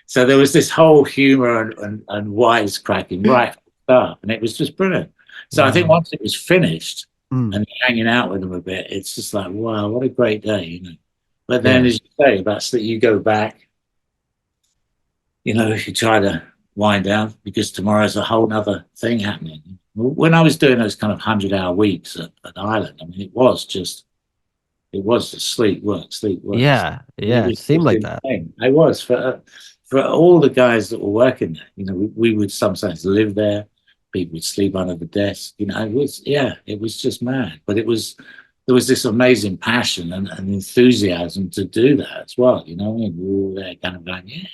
So there was this whole humor and wisecracking right from the start, and it was just brilliant. So I think Wow. once it was finished Mm. and hanging out with them a bit, it's just like, wow, what a great day. But then, Yeah. as you say, that's that you go back. If you try to wind down because tomorrow's a whole other thing happening. When I was doing those kind of 100-hour weeks at Ireland, I mean, it was just sleep, work, sleep, work. Yeah. It Yeah. It was seemed just like that. insane. It was for all the guys that were working there. We would sometimes live there. People would sleep under the desk. It was just mad. But there was this amazing passion and enthusiasm to do that as well. We were all there kind of going, yeah.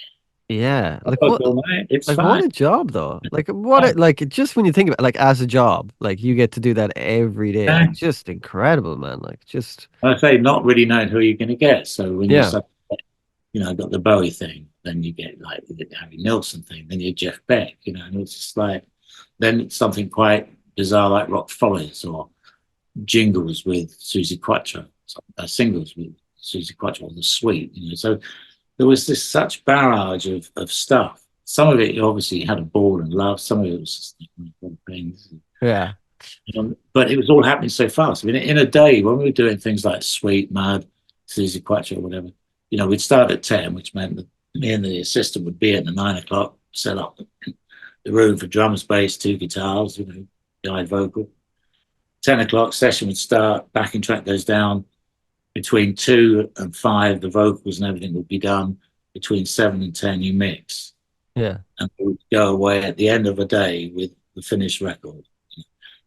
Yeah. I work all night. It's Like what fine. a job though. Like what Fine. it like just when you think about it, like as a job, like you get to do that every day. Yeah. It's just incredible, man. Like just I say not really knowing who you're going to get. So when you yeah. say, got the Bowie thing, then you get like the Harry Nilsson thing, then you're Jeff Beck, and it's just like, then it's something quite bizarre like Rock Follies or jingles with Susie Quattro, singles with Susie Quattro, or the Sweet. So there was this such barrage of stuff. Some of it obviously had a ball and love. Some of it was just things. Yeah. But it was all happening so fast. I mean, in a day, when we were doing things like Sweet, Mad, Susie Quattro, or whatever, we'd start at 10, which meant that me and the assistant would be at the 9 o'clock, set up the room for drums, bass, two guitars, guide vocal. 10 o'clock session would start, backing track goes down. Between 2 and 5, the vocals and everything would be done. Between 7 and 10, you mix. Yeah. And we would go away at the end of a day with the finished record.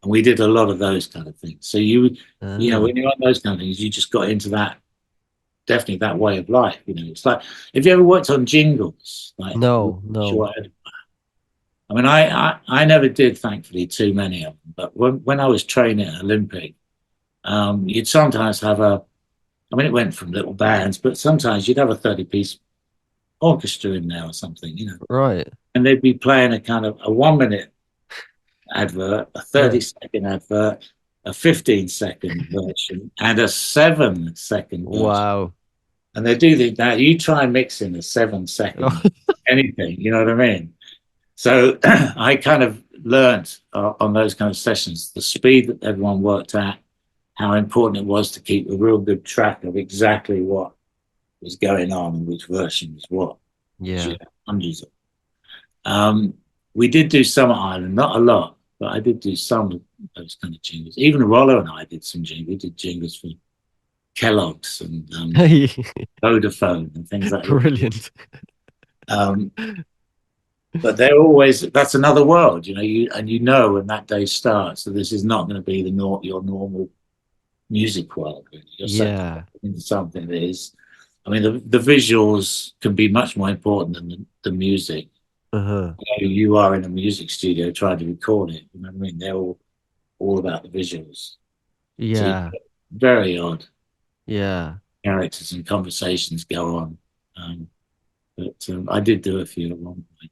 And we did a lot of those kind of things. So when you're on those kind of things, you just got into that, definitely that way of life. It's like, if you ever worked on jingles, like, No, no. sure, I mean, I never did, thankfully, too many of them. But when I was training at Olympic, you'd sometimes have it went from little bands, but sometimes you'd have a 30-piece orchestra in there or something, Right. and they'd be playing a kind of a 1 minute advert, a Yeah. 30-second advert, a 15-second version, and a 7-second version. Wow. And they do that. You try mixing a 7-second Oh, anything, you know what I mean? So I kind of learnt on those kind of sessions the speed that everyone worked at, how important it was to keep a real good track of exactly what was going on and which version was what. yeah. Hundreds of. We did do Summer Island, not a lot, but I did do some of those kind of jingles. Even Rollo and I did some jingles. We did jingles for Kellogg's and Vodafone and things like that. Brilliant. Um, but they're always, that's another world, when that day starts, so this is not going to be your normal music world. You're Yeah. into something that is, I mean, the visuals can be much more important than the music. Uh-huh. You are in a music studio trying to record it. You know what I mean? They're all about the visuals. So Yeah. very odd Yeah. characters and conversations go on. But I did do a few at one point.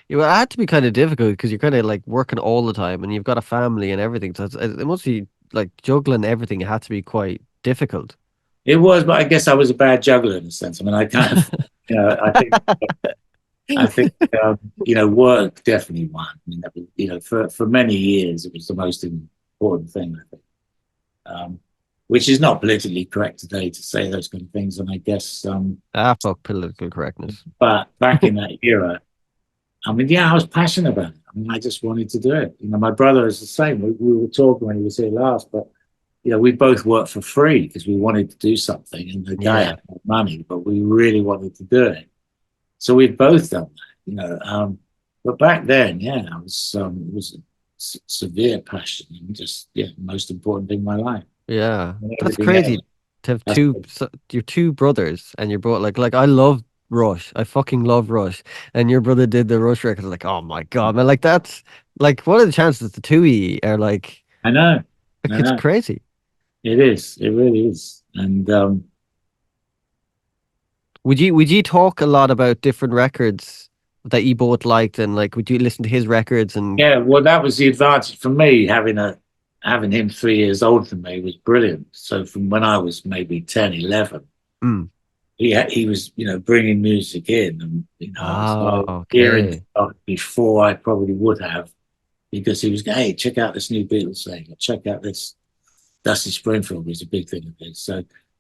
Yeah, well, it had to be kind of difficult because you're kind of like working all the time and you've got a family and everything. So it must be like juggling everything. It had to be quite difficult. It was, but I guess I was a bad juggler in a sense. I mean, I kind of, I think, work definitely won. I mean, that was, for many years, it was the most important thing, I think. Which is not politically correct today to say those kind of things. And I guess, Fuck political correctness. but back in that era, I mean, yeah, I was passionate about it. I mean, I just wanted to do it. My brother is the same. We were talking when he was here last, but we both worked for free because we wanted to do something, and the guy had no money, but we really wanted to do it. So we've both done that, But back then, yeah, it was a severe passion, and just most important thing in my life. Yeah, that's Everything else, crazy to have your two brothers and you're both like I love Rush. I fucking love Rush. And your brother did the Rush record. Like, oh my God, man. Like that's like what are the chances the two of you are like I know, it's crazy. it is, it really is. And Would you talk a lot about different records that you both liked and like would you listen to his records and yeah, well, that was the advantage for me having him 3 years older than me was brilliant. So from when I was maybe 10, 11, mm. he was, bringing music in, and I was hearing Okay. stuff before I probably would have, because he was going, hey, check out this new Beatles thing, or check out this Dusty Springfield was a big thing of his.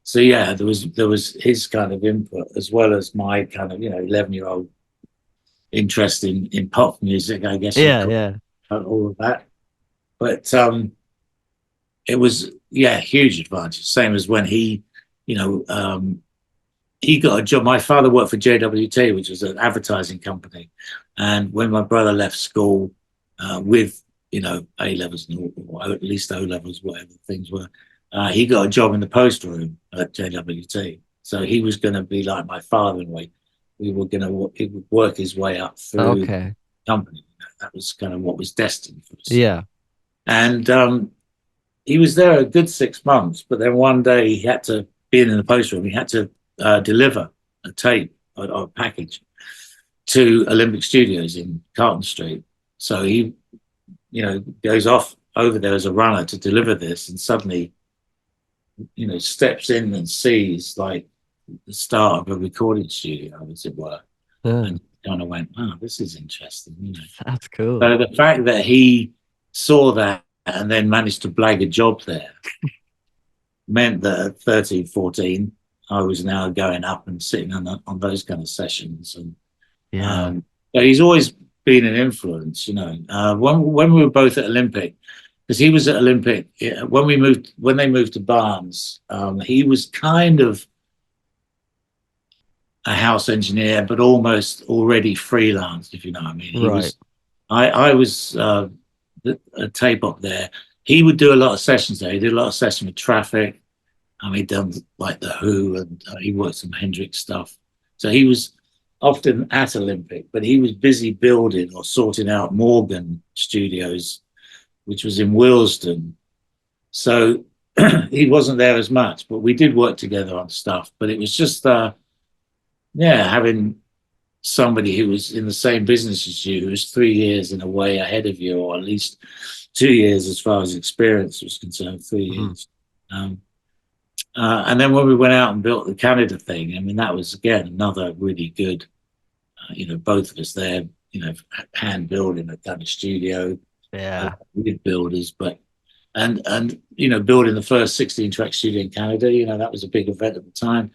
So yeah, there was his kind of input as well as my kind of 11-year-old interest in pop music, I guess you'd Yeah, call yeah. all of that. But it was huge advantage. Same as when you know, he got a job. My father worked for JWT, which was an advertising company, and when my brother left school with A levels or at least O levels, whatever things were, he got a job in the post room at JWT. So he was going to be like my father in a way. we were going to it would work his way up through the Okay. company. That was kind of what was destined for us. Yeah. And he was there a good 6 months, but then one day he had to, being in the post room, he had to deliver a tape or a package to Olympic Studios in Carlton Street. So he, goes off over there as a runner to deliver this, and suddenly, steps in and sees like the start of a recording studio, as it were, Yeah. and kind of went, "Oh, this is interesting." That's cool. So the fact that he saw that and then managed to blag a job there meant that at 13, 14, I was now going up and sitting on those kind of sessions. And Yeah. so he's always been an influence, when we were both at Olympic, because he was at Olympic when they moved to Barnes, he was kind of a house engineer, but almost already freelance, if you know what I mean. Right. I was a tape up there. He would do a lot of sessions there. He did a lot of sessions with Traffic. He'd done like the Who, and he worked some Hendrix stuff. So he was often at Olympic, but he was busy building or sorting out Morgan Studios, which was in Willesden. So he wasn't there as much, but we did work together on stuff. But it was just, having somebody who was in the same business as you, who was 3 years in a way ahead of you, or at least 2 years as far as experience was concerned, 3 years. And then when we went out and built the Canada thing, I mean, that was, again, another really good, both of us there, hand building a kind of studio. Yeah. With builders, but, and building the first 16-track studio in Canada, that was a big event at the time.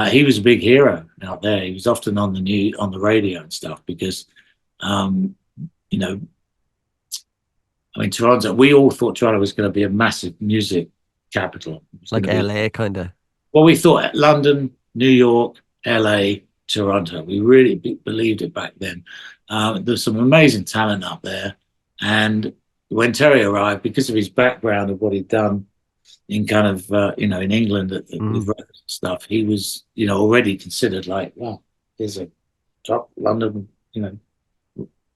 He was a big hero out there. He was often on the radio and stuff because, Toronto, we all thought Toronto was going to be a massive music capital. Like LA, kind of. Well, we thought London, New York, LA, Toronto. We really believed it back then. There's some amazing talent up there. And when Terry arrived, because of his background of what he'd done in kind of, in England with records and stuff, he was, already considered like, well, here's a top London,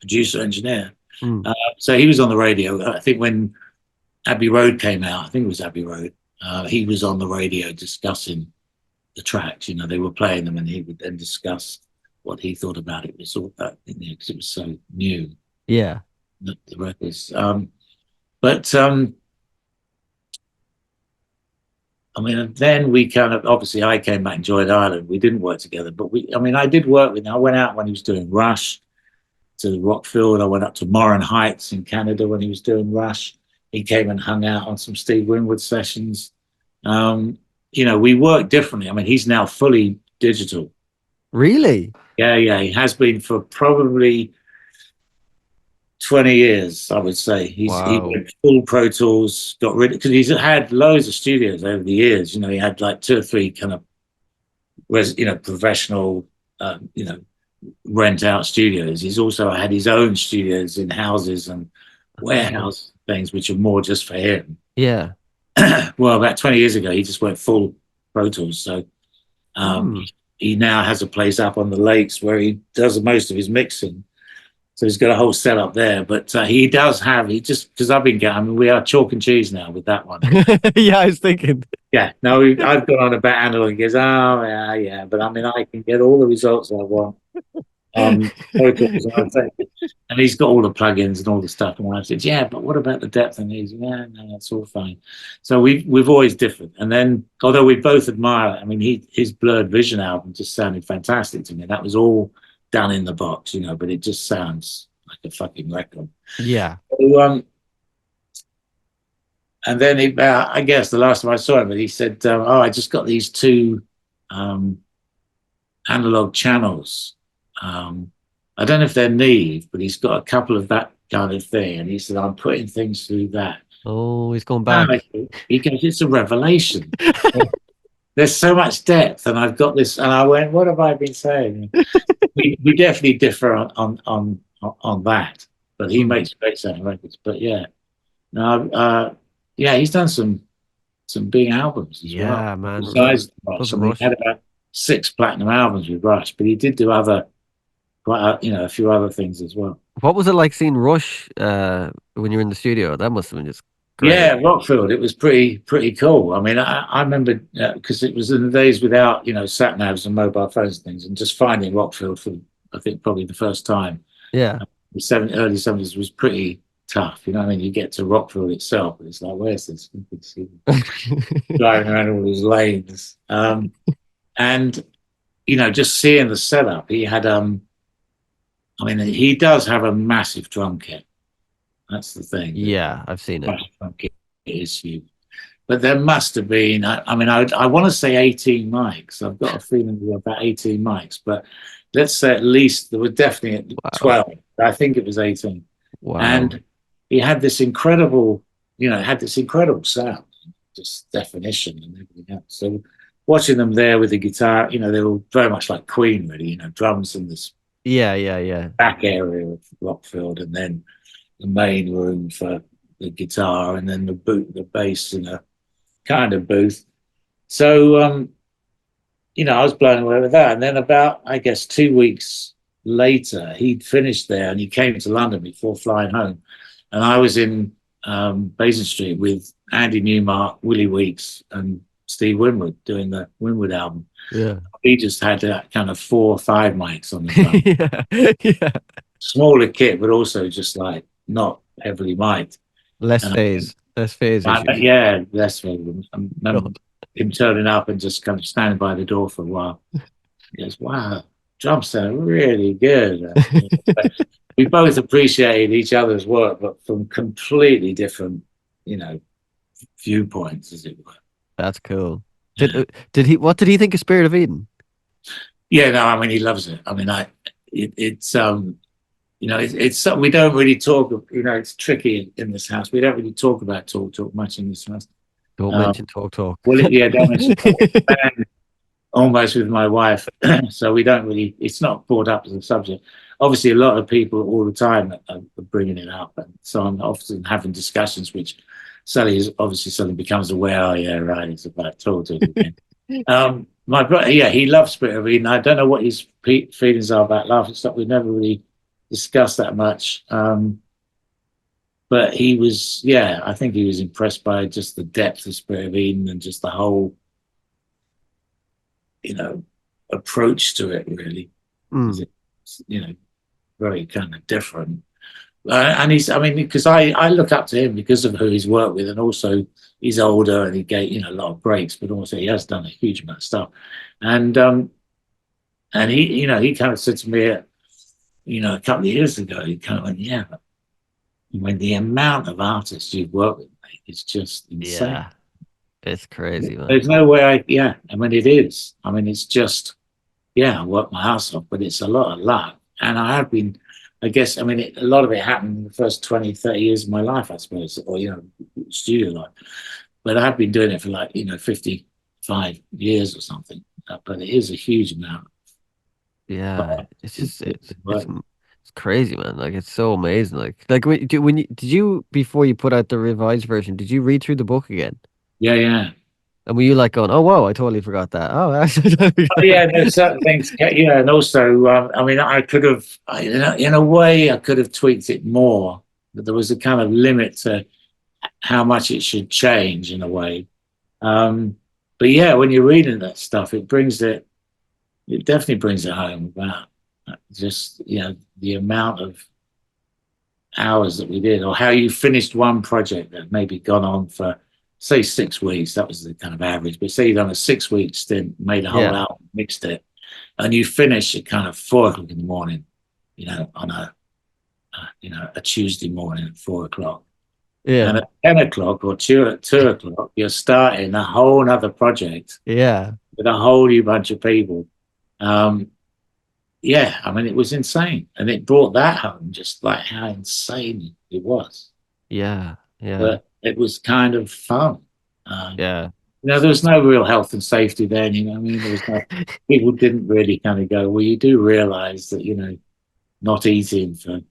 producer engineer. So he was on the radio. I think when Abbey Road came out, I think it was Abbey Road, he was on the radio discussing the tracks. They were playing them, and he would then discuss what he thought about it. It was all that, because it was so new. Yeah. The records. Then we kind of, obviously I came back and joined Ireland. We didn't work together, but I did work with him. I went out when he was doing Rush to the Rockfield. I went up to Morin Heights in Canada when he was doing Rush. He came and hung out on some Steve Winwood sessions. We work differently. He's now fully digital. Really? Yeah, he has been for probably 20 years, I would say. He went full Pro Tools, got rid of, because he's had loads of studios over the years. He had like 2 or 3 kind of, professional, rent out studios. He's also had his own studios in houses and warehouse things, which are more just for him. Yeah. Well, about 20 years ago, he just went full Pro Tools. So he now has a place up on the lakes where he does most of his mixing. So he's got a whole setup there, but he does have, because I've been getting, we are chalk and cheese now with that one. Yeah, I was thinking. Yeah, no, I've gone on about analog and goes, oh, yeah, but I can get all the results I want. And he's got all the plugins and all the stuff. And I said, yeah, but what about the depth? And he's, yeah, no, that's all fine. So we've always differed. And then, although we both admire it, his Blurred Vision album just sounded fantastic to me. That was all done in the box, but it just sounds like a fucking record. Yeah. So, and then I guess the last time I saw him, he said, I just got these 2 analog channels. I don't know if they're Neve, but he's got a couple of that kind of thing. And he said, I'm putting things through that. Oh, he's going back. He goes, it's a revelation. There's so much depth, and I've got this. And I went, what have I been saying? we definitely differ on that, but he makes great sounding records. But yeah, no, he's done some big albums as well. Yeah, man. Besides, Rush. we had about 6 platinum albums with Rush, but he did do other, a few other things as well. What was it like seeing Rush when you were in the studio? That must have been just great. Yeah, Rockfield. It was pretty cool. I mean, I remember because it was in the days without sat navs and mobile phones and things, and just finding Rockfield for I think probably the first time. Yeah. Early 70s was pretty tough. You know what I mean? You get to Rockfield itself, and it's like, where's this? Driving around all these lanes, and just seeing the setup. He had I mean, he does have a massive drum kit. That's the thing. Yeah, I've seen it. Drum kit is huge. But there must have been, I mean, I want to say 18 mics. I've got a feeling there were about 18 mics, but let's say at least there were definitely 12. I think it was 18. Wow. And he had this incredible, sound, just definition and everything else. So watching them there with the guitar, they were very much like Queen, really, drums in this Yeah. back area of Rockfield, and then the main room for the guitar, and then the bass in a kind of booth. So, I was blown away with that. And then about, I guess, 2 weeks later, he'd finished there and he came to London before flying home. And I was in Basing Street with Andy Newmark, Willie Weeks, and Steve Winwood doing the Winwood album. Yeah. He just had that kind of 4 or 5 mics on the drum. Yeah. Smaller kit, but also just like not heavily mic'd. Less phase. Less phase. Yeah, less phase. I remember him turning up and just kind of standing by the door for a while. He goes, wow, drums sound really good. We both appreciated each other's work, but from completely different, viewpoints, as it were. That's cool. What did he think of Spirit of Eden? Yeah, no, I mean, he loves it. I mean, it's something we don't really talk. It's tricky in this house. We don't really talk about talk much in this house. Don't mention talk. Well, yeah, don't mention talk. Almost with my wife, so we don't really. It's not brought up as a subject. Obviously, a lot of people all the time are bringing it up, and so I'm often having discussions which Sally suddenly becomes aware. Oh yeah, right. It's about talk again. My brother, yeah, he loves Spirit of Eden. I don't know what his feelings are about laughing stuff. We never really discussed that much. But he was, yeah, I think he was impressed by just the depth of Spirit of Eden and just the whole, approach to it, really. It's, very kind of different. And because I look up to him because of who he's worked with, and also he's older and he gave, a lot of breaks, but also he has done a huge amount of stuff. And he kind of said to me, a couple of years ago, he kind of went, yeah, but when the amount of artists you've worked with, mate, it's just insane. Yeah, it's crazy, man. There's no way it is. I mean, it's just, I work my ass off, but it's a lot of luck. And I have been, I guess, a lot of it happened in the first 20, 30 years of my life, I suppose, or, studio life. But I've been doing it for 55 years or something. But it is a huge amount. Yeah, it's just, it's crazy, man. Like, it's so amazing. Like did you before you put out the revised version, did you read through the book again? Yeah. And were you like going, oh, wow, I totally forgot that. Oh, actually. Yeah, there's certain things. Yeah, and also, I could have, in a way, I could have tweaked it more, but there was a kind of limit to how much it should change in a way. But yeah, when you're reading that stuff, it definitely brings it home about just, the amount of hours that we did, or how you finished one project that maybe gone on for, say, 6 weeks. That was the kind of average. But say you've done a 6-week stint, made a whole album, mixed it, and you finish at kind of 4 o'clock in the morning, on a Tuesday morning at 4 o'clock. Yeah. And at 10 o'clock or 2 o'clock, you're starting a whole other project. Yeah. With a whole new bunch of people. It was insane. And it brought that home, just like how insane it was. Yeah. But it was kind of fun. Yeah. There was no real health and safety then, there was people didn't really kind of go, well, you do realize that, not eating for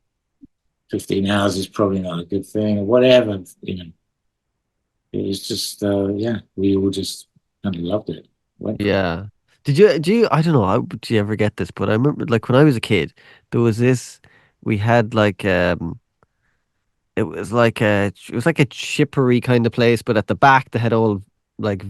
15 hours is probably not a good thing, or whatever, It was just, we all just kind of loved it. Yeah. I don't know, how did you ever get this, but I remember like when I was a kid, there was this, we had like, it was like a chippery kind of place, but at the back they had all like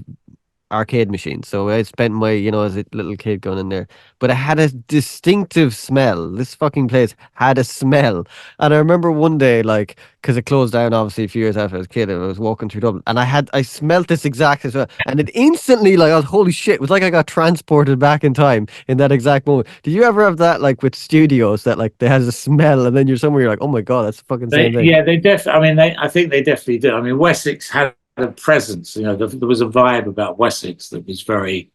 arcade machines. So I spent my, as a little kid going in there. But it had a distinctive smell. This fucking place had a smell. And I remember one day, like, because it closed down obviously a few years after I was a kid, and I was walking through Dublin, and I smelt this exact as well. And it instantly, like, I was, holy shit, it was like I got transported back in time in that exact moment. Did you ever have that, like, with studios that, like, there has a smell, and then you're somewhere, you're like, oh my God, that's the fucking same thing? Yeah, they I mean, I think they definitely do. I mean, Wessex had a presence. There was a vibe about Wessex that was very.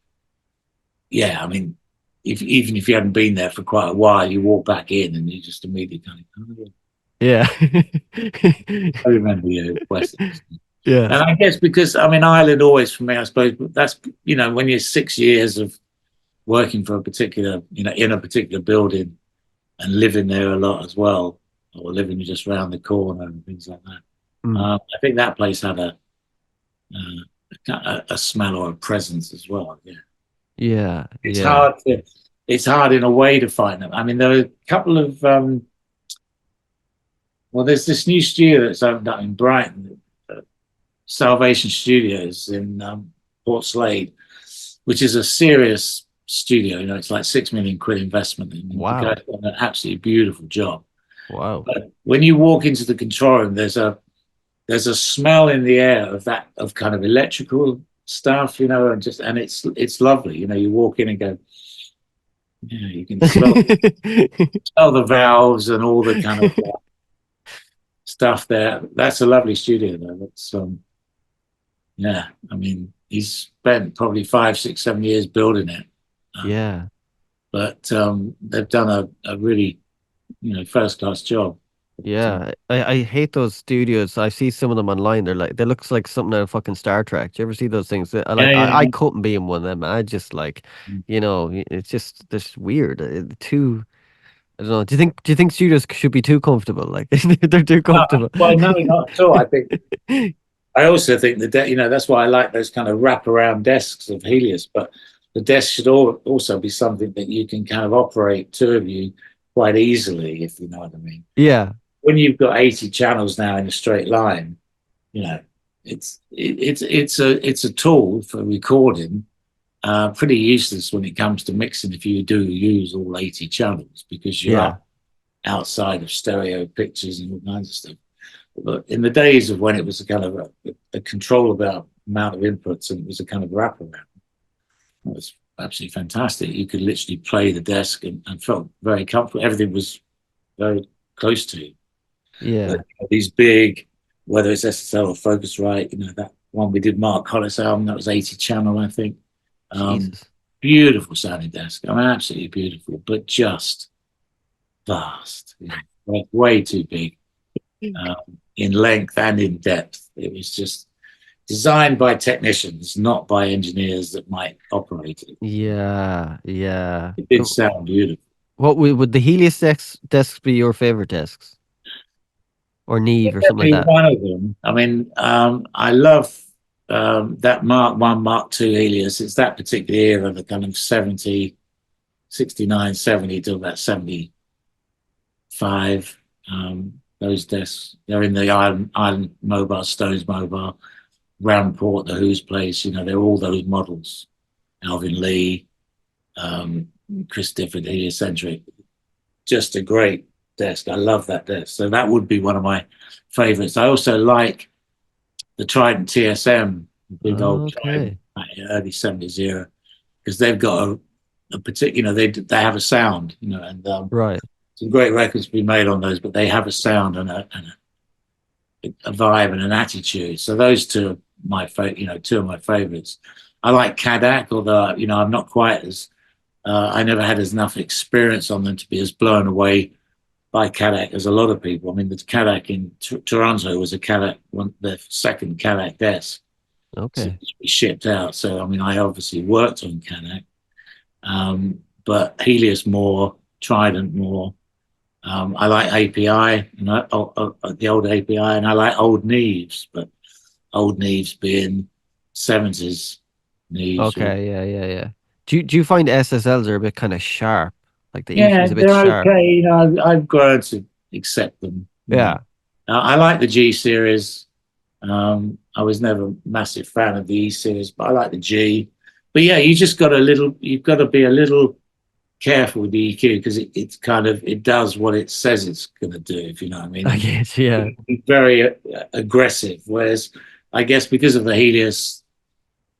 Yeah, I mean, even if you hadn't been there for quite a while, you walk back in and you just immediately kind of, oh, yeah, Yeah. I remember you, Wessex. Yeah. And I guess because I mean, Ireland always for me, I suppose, but that's when you're 6 years of working for a particular, in a particular building and living there a lot as well, or living just around the corner and things like that. Mm. I think that place had a smell or a presence as well. Yeah, Yeah. it's Yeah. hard to, it's hard in a way to find them. I mean, there are a couple of well, there's this new studio that's opened up in Brighton, Salvation Studios in Port Slade, which is a serious studio. It's like 6 million quid investment, and the Wow. guy's done an absolutely beautiful job. Wow. But when you walk into the control room, there's a smell in the air of kind of electrical stuff, and it's lovely. You walk in and go, yeah, you can smell the valves and all the kind of stuff there. That's a lovely studio though. That's yeah. I mean, he's spent probably 5, 6, 7 years building it, um, Yeah. but they've done a really first class job. But, Yeah. I hate those studios. I see some of them online. They're like, they looks like something out of fucking Star Trek. Do you ever see those things? yeah, I yeah, couldn't be in one of them. I just like, yeah. it's just weird. Too, I don't know. Do you think studios should be too comfortable? Like they're too comfortable. Well, no, not at all. I also think that's why I like those kind of wraparound desks of Helios. But the desk should also be something that you can kind of operate two of you quite easily, if you know what I mean. Yeah. When you've got 80 channels now in a straight line, you know, it's a tool for recording. Pretty useless when it comes to mixing if you do use all 80 channels because you're Yeah. up outside of stereo pictures and all kinds of stuff. But in the days of when it was a kind of a control about amount of inputs and it was a kind of wraparound, it was absolutely fantastic. You could literally play the desk and felt very comfortable. Everything was very close to you. But Yeah. these big, whether it's SSL or Focusrite, that one we did Markhollis album, that was 80 channel, I think. Um, Jesus. Beautiful sounding desk. I mean, absolutely beautiful, but just vast, way too big in length and in depth. It was just designed by technicians, not by engineers that might operate it. Yeah. Yeah. It did sound beautiful. What would the Helios desks be your favorite desks or Neve or something like Definitely that? one of them. I mean, I love that Mark 1, Mark 2 Helios. It's that particular era, the kind of 70, 69, 70 to about 75. Those desks, they're in the Island Mobile, Stones Mobile, Roundport, the Who's Place. They're all those models. Alvin Lee, um, Chris Difford, Heliocentric. Just a great desk. I love that desk. So that would be one of my favorites. I also like the Trident TSM, big old Trident, Okay. early 70s era, because they've got a particular, they have a sound, and Right. some great records been made on those, but they have a sound and a vibe and an attitude. So those two are two of my favorites. I like Kadak, although, I'm not quite as, I never had as enough experience on them to be as blown away by Kadak as a lot of people. I mean, the Kadak in Toronto was the second Kadak desk to Okay. be shipped out. So, I mean, I obviously worked on Kadak, but Helios more, Trident more. I like API, the old API, and I like old Neves, but old Neves being 70s Neves. Okay. Yeah. Yeah. Yeah. Do you find SSLs are a bit kind of sharp? Like the EQ Yeah, is a bit they're sharp. okay. You know, I've grown to accept them. You know, Yeah. I like the G series. I was never a massive fan of the E series, but I like the G. But yeah, you've got to be a little careful with the EQ because it's kind of it does what it says it's going to do. If you know what I mean, I and guess, yeah. it's very aggressive. Whereas I guess because of the Helios,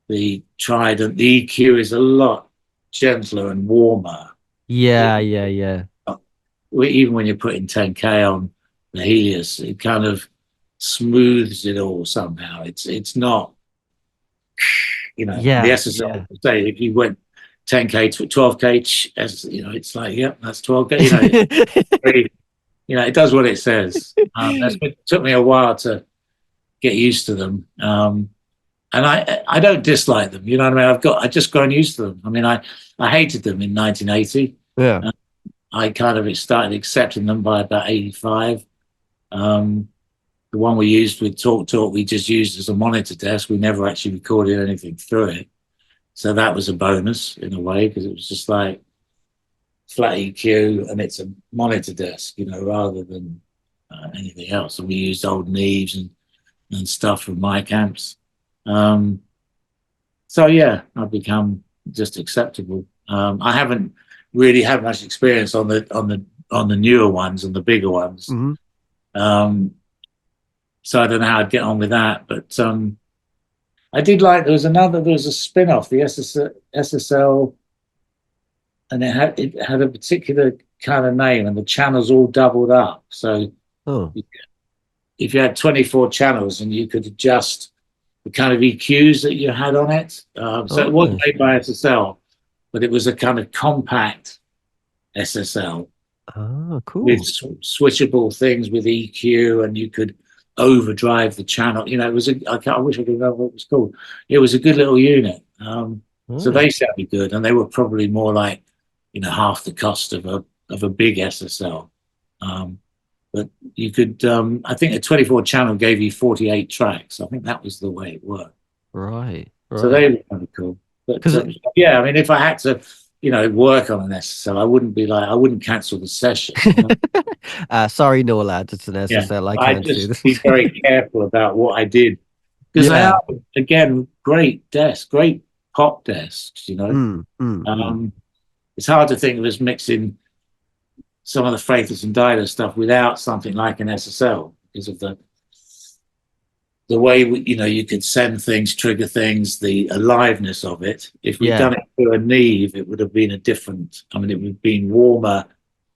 the Trident, the EQ is a lot gentler and warmer. Yeah, yeah, yeah. Even when you're putting 10K on the Helios, it kind of smooths it all somehow. It's not, you know, the Yeah, SSL. yeah. Say if you went 10K to 12K, as you know, it's like, yep, that's 12K. You know, very, you know, it does what it says. It took me a while to get used to them. And I don't dislike them. You know what I mean? I just grown used to them. I mean, I hated them in 1980. Yeah. I kind of started accepting them by about 85. Um, the one we used with TalkTalk, we just used as a monitor desk. We never actually recorded anything through it. So that was a bonus in a way because it was just like flat EQ and it's a monitor desk, you know, rather than anything else. And we used old Neves and stuff from mic amps. Um, so yeah, I've become just acceptable. I haven't really had much experience on the newer ones and the bigger ones. Hmm. Um, so I don't know how I'd get on with that, but I did like there was a spin-off, the SSL, and it had a particular kind of name, and the channels all doubled up. So Oh. if you had 24 channels, and you could adjust the kind of EQs that you had on it. So Oh, it was nice. made by SSL, but it was a kind of compact SSL Oh, with cool. switchable things with EQ, and you could overdrive the channel. You know, I wish I could remember what it was called. It was a good little unit. So Nice. they sounded good, and they were probably more like, you know, half the cost of a big SSL. Um, but you could, I think a 24 channel gave you 48 tracks. I think that was the way it worked. Right, So right. they were kind of cool. But Because yeah, I mean, if I had to, you know, work on an SSL, I wouldn't cancel the session. You know? sorry, no lads, it's an Yeah, SSL. I I can't do just this. be very careful about what I did because they Yeah. are again great desks, great pop desks. You know, Mm, mm, mm. um, it's hard to think of us mixing some of the Freitas and Dido stuff without something like an SSL because of the way you know you could send things, trigger things, the aliveness of it. If we'd Yeah, done it through a Neve, it would have been a different. I mean, it would have been warmer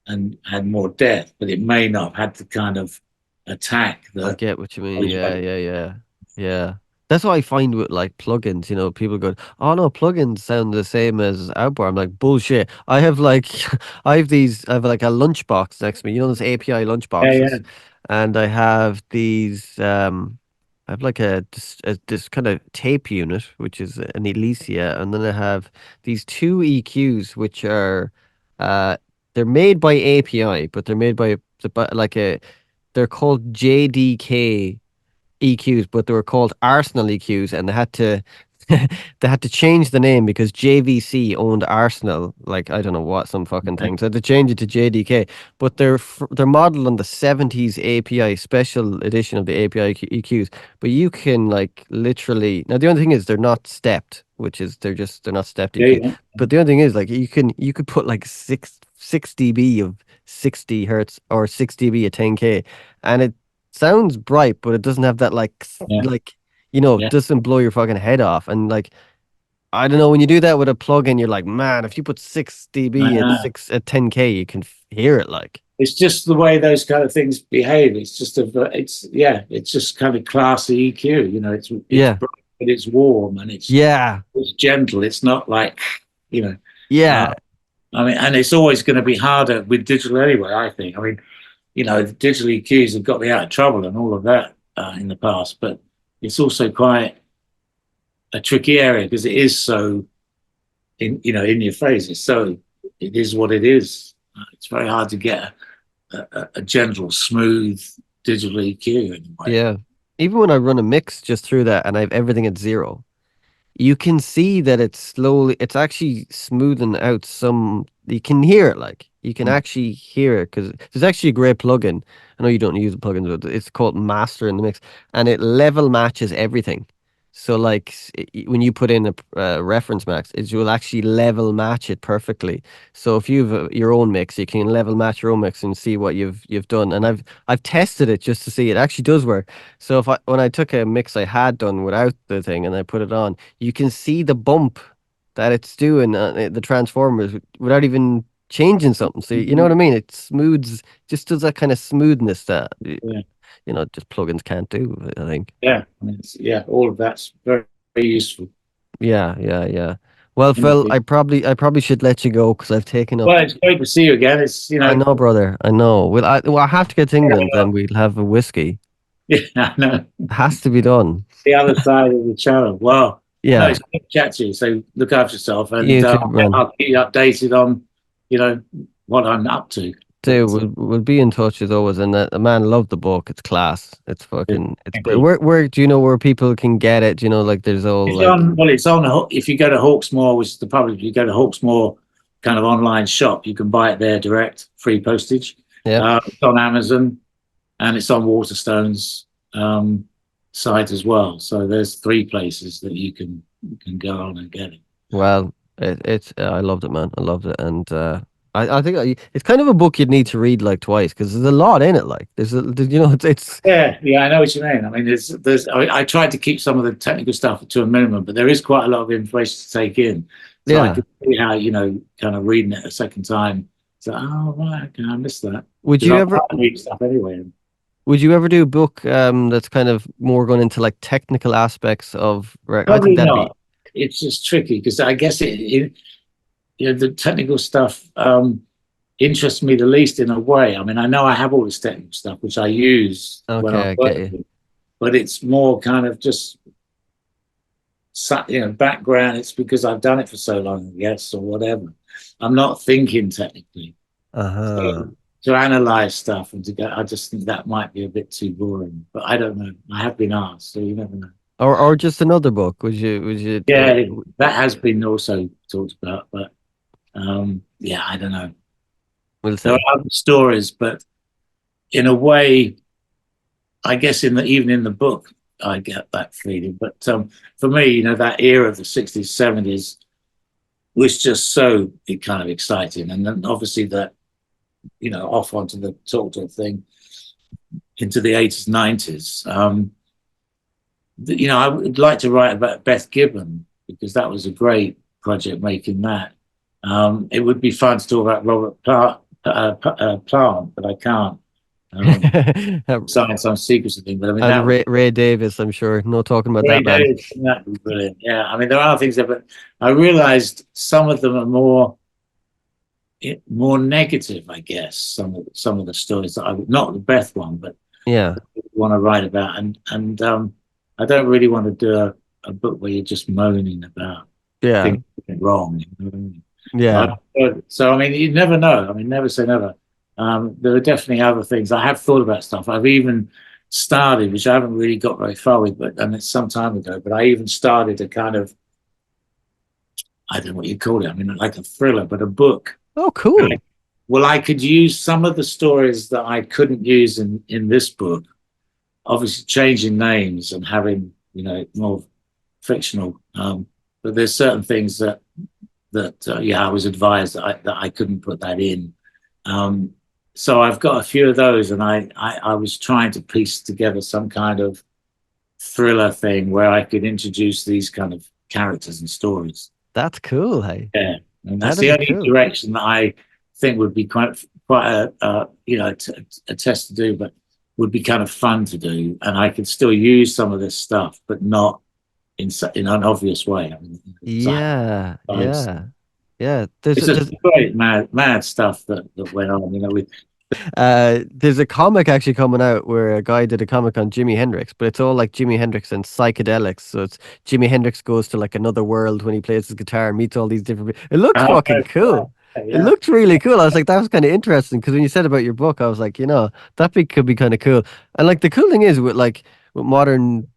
and had more depth, but it may not have had the kind of attack I that. get what you mean. Yeah, yeah, yeah. Yeah. That's what I find with like plugins, people go, oh no, plugins sound the same as outboard. I'm like, bullshit. I have like I have like a lunchbox next to me, those API Yeah, yeah, lunchboxes. And I have these I have like this kind of tape unit, which is an Elysia, and then I have these two EQs which are uh they're made by API, but they're made by like a they're called JDK EQs, but they were called Arsenal EQs, and they had to they had to change the name because JVC owned Arsenal, like I don't know what some fucking thing. So they changed it to JDK, but they're modeled on the 70s API special edition of the API EQs. But you can like literally now the only thing is they're not stepped, which is they're not stepped yeah, EQ. yeah. But the only thing is like you could put like 6 dB of 60 hertz or 6 dB at 10K, and it sounds bright, but it doesn't have that Yeah. it Yeah. doesn't blow your fucking head off. And like, I don't know, when you do that with a plugin, you're like, man, if you put 6 dB at Uh, 10K, you can hear it like. it's just the way those kind of things behave. It's just kind of classy EQ. You know, it's Yeah. bright, but it's warm and Yeah. it's gentle. It's not like, you know, uh, Yeah. I mean, and it's always going to be harder with digital anyway. I think. I mean, you know, the digital EQs have got me out of trouble and all of that in the past, but it's also quite a tricky area because it is so in your face. It is what it is. It's very hard to get a gentle, smooth digital EQ anyway. Yeah. Even when I run a mix just through that and I have everything at zero, you can see that it's actually smoothing out some, you can hear it, like you can actually hear it because there's actually a great plugin. I know you don't use the plugin, but it's called Master in the Mix, and it level matches everything. So like when you put in a reference max, it will actually level match it perfectly. So if you've your own mix, you can level match your own mix and see what you've done. And I've tested it just to see it actually does work. So if I when I took a mix I had done without the thing and I put it on, you can see the bump that it's doing the transformers without even changing something. So you know what I mean? It smooths, just does that kind of smoothness that Yeah, just plugins can't do, I think. yeah, I mean, yeah, all of that's very, very useful. Yeah, yeah, yeah. Well, Phil, Indeed. I probably should let you go because I've taken up. Well, it's great to see you again. It's, I know, brother. I know. Well, I have to get to England, then we'll have a whiskey. yeah, I know. It has to be done. The other side of the channel. Well, no, Yeah. it's good to chat to you. So look after yourself, and You too, man. I'll keep you updated on, you know, what I'm up to. Dude, But we'll be in touch as always. And the man loved the book. It's class. It's fucking. It's great. indeed. Where do you know where people can get it? Do you know, like there's all It's like. on. Well, it's on. If you go to Hawksmoor, which is the public, you go to Hawksmoor kind of online shop, you can buy it there direct, free postage. Yeah. It's on Amazon, and it's on Waterstone's site as well. So there's three places that you can go on and get it. Well, it's I loved it, man. I loved it, and I think it's kind of a book you'd need to read like twice because there's a lot in it. Like it's Yeah, yeah, I know what you mean. I mean, I tried to keep some of the technical stuff to a minimum, but there is quite a lot of information to take in. So I yeah. could see how, kind of reading it a second time. So, oh, right, okay, I missed that. Would Because you I ever can't read stuff anyway. would you ever do a book that's kind of more going into like technical aspects of I think Probably that'd be not. It's just tricky because I guess the technical stuff interests me the least in a way. I mean, I know I have all this technical stuff, which I use when I'm okay. I get you. working, but it's more kind of just background. It's because I've done it for so long, I guess, or whatever. I'm not thinking technically. Uh-huh. So to analyze stuff and to go, I just think that might be a bit too boring. But I don't know. I have been asked, so you never know. Or just another book. Would you Yeah, that has been also talked about, but yeah, I don't know. we'll There are see. other stories, but in a way, I guess even in the book, I get that feeling. But for me, that era of the 60s, 70s was just so kind of exciting. And then obviously that, off onto the talk thing into the 80s, 90s. I would like to write about Beth Gibbon because that was a great project making that. It would be fun to talk about Robert Plant, but I can't. Sign some secrecy thing, but I mean And that Ray Davis, I'm sure. No talking about that great man. days. That'd be brilliant. Yeah, I mean there are things there, but I realised some of them are more negative. I guess some of the stories that not the Beth one, but Yeah. want to write about, and I don't really want to do a book where you're just moaning about Yeah. things wrong. You know what I mean? Yeah. So I mean, you never know. I mean, never say never. There are definitely other things. I have thought about stuff. I've even started, which I haven't really got very far with, but and it's some time ago. But I even started a kind of, I don't know what you call it. I mean, like a thriller, but a book. Oh, cool. Well, I could use some of the stories that I couldn't use in this book. Obviously, changing names and having more fictional. But there's certain things that yeah, I was advised that I couldn't put that in. Um, so I've got a few of those, and I was trying to piece together some kind of thriller thing where I could introduce these kind of characters and stories. That's cool, hey. Yeah, and that's That the is only cool. direction that I think would be quite a test to do, but would be kind of fun to do, and I could still use some of this stuff, but not in an obvious way. I mean, Yeah. Yeah. Yeah. it's a great mad stuff that went on. There's a comic actually coming out where a guy did a comic on Jimi Hendrix, but it's all like Jimi Hendrix and psychedelics. So it's Jimi Hendrix goes to like another world when he plays his guitar and meets all these different people. It looks fucking cool. It Yeah, looked really cool. I was like, that was kind of interesting because when you said about your book, I was like, could be kind of cool. And like the cool thing is with modern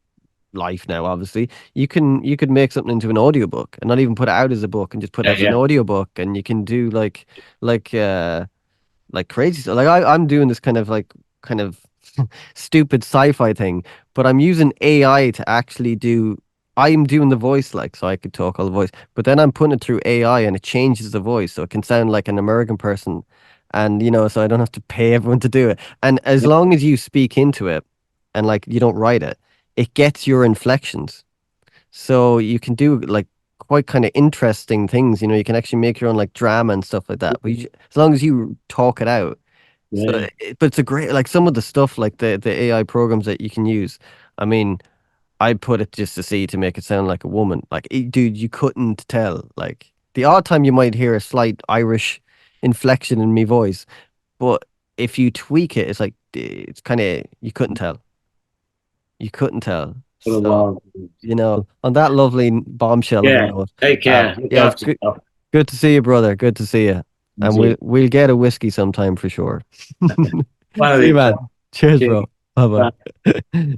life now, obviously. You could make something into an audiobook and not even put it out as a book and just put it Yeah, as an yeah. audiobook, and you can do like uh like crazy stuff. Like I'm doing this kind of stupid sci-fi thing, but I'm using AI to actually do. I'm doing the voice like so I could talk all the voice, but then I'm putting it through AI and it changes the voice so it can sound like an American person, and so I don't have to pay everyone to do it. And as long as you speak into it, and like you don't write it, it gets your inflections. So you can do like quite kind of interesting things. You can actually make your own like drama and stuff like that. But as long as you talk it out. So, Yeah. but it's a great like some of the stuff like the AI programs that you can use. I mean, I put it just to see to make it sound like a woman. Like, dude, you couldn't tell. Like the odd time you might hear a slight Irish inflection in me voice, but if you tweak it, it's like it's kind of you couldn't tell. You couldn't tell. For a So. while. On that lovely bombshell of a Yeah. note, Take care. Look yeah, it's after good, yourself. good to see you, brother. Good to see you. And Indeed. we'll get a whiskey sometime for sure. One of See you, these. man. Cheers, Cheers. bro. Bye Bye. bye.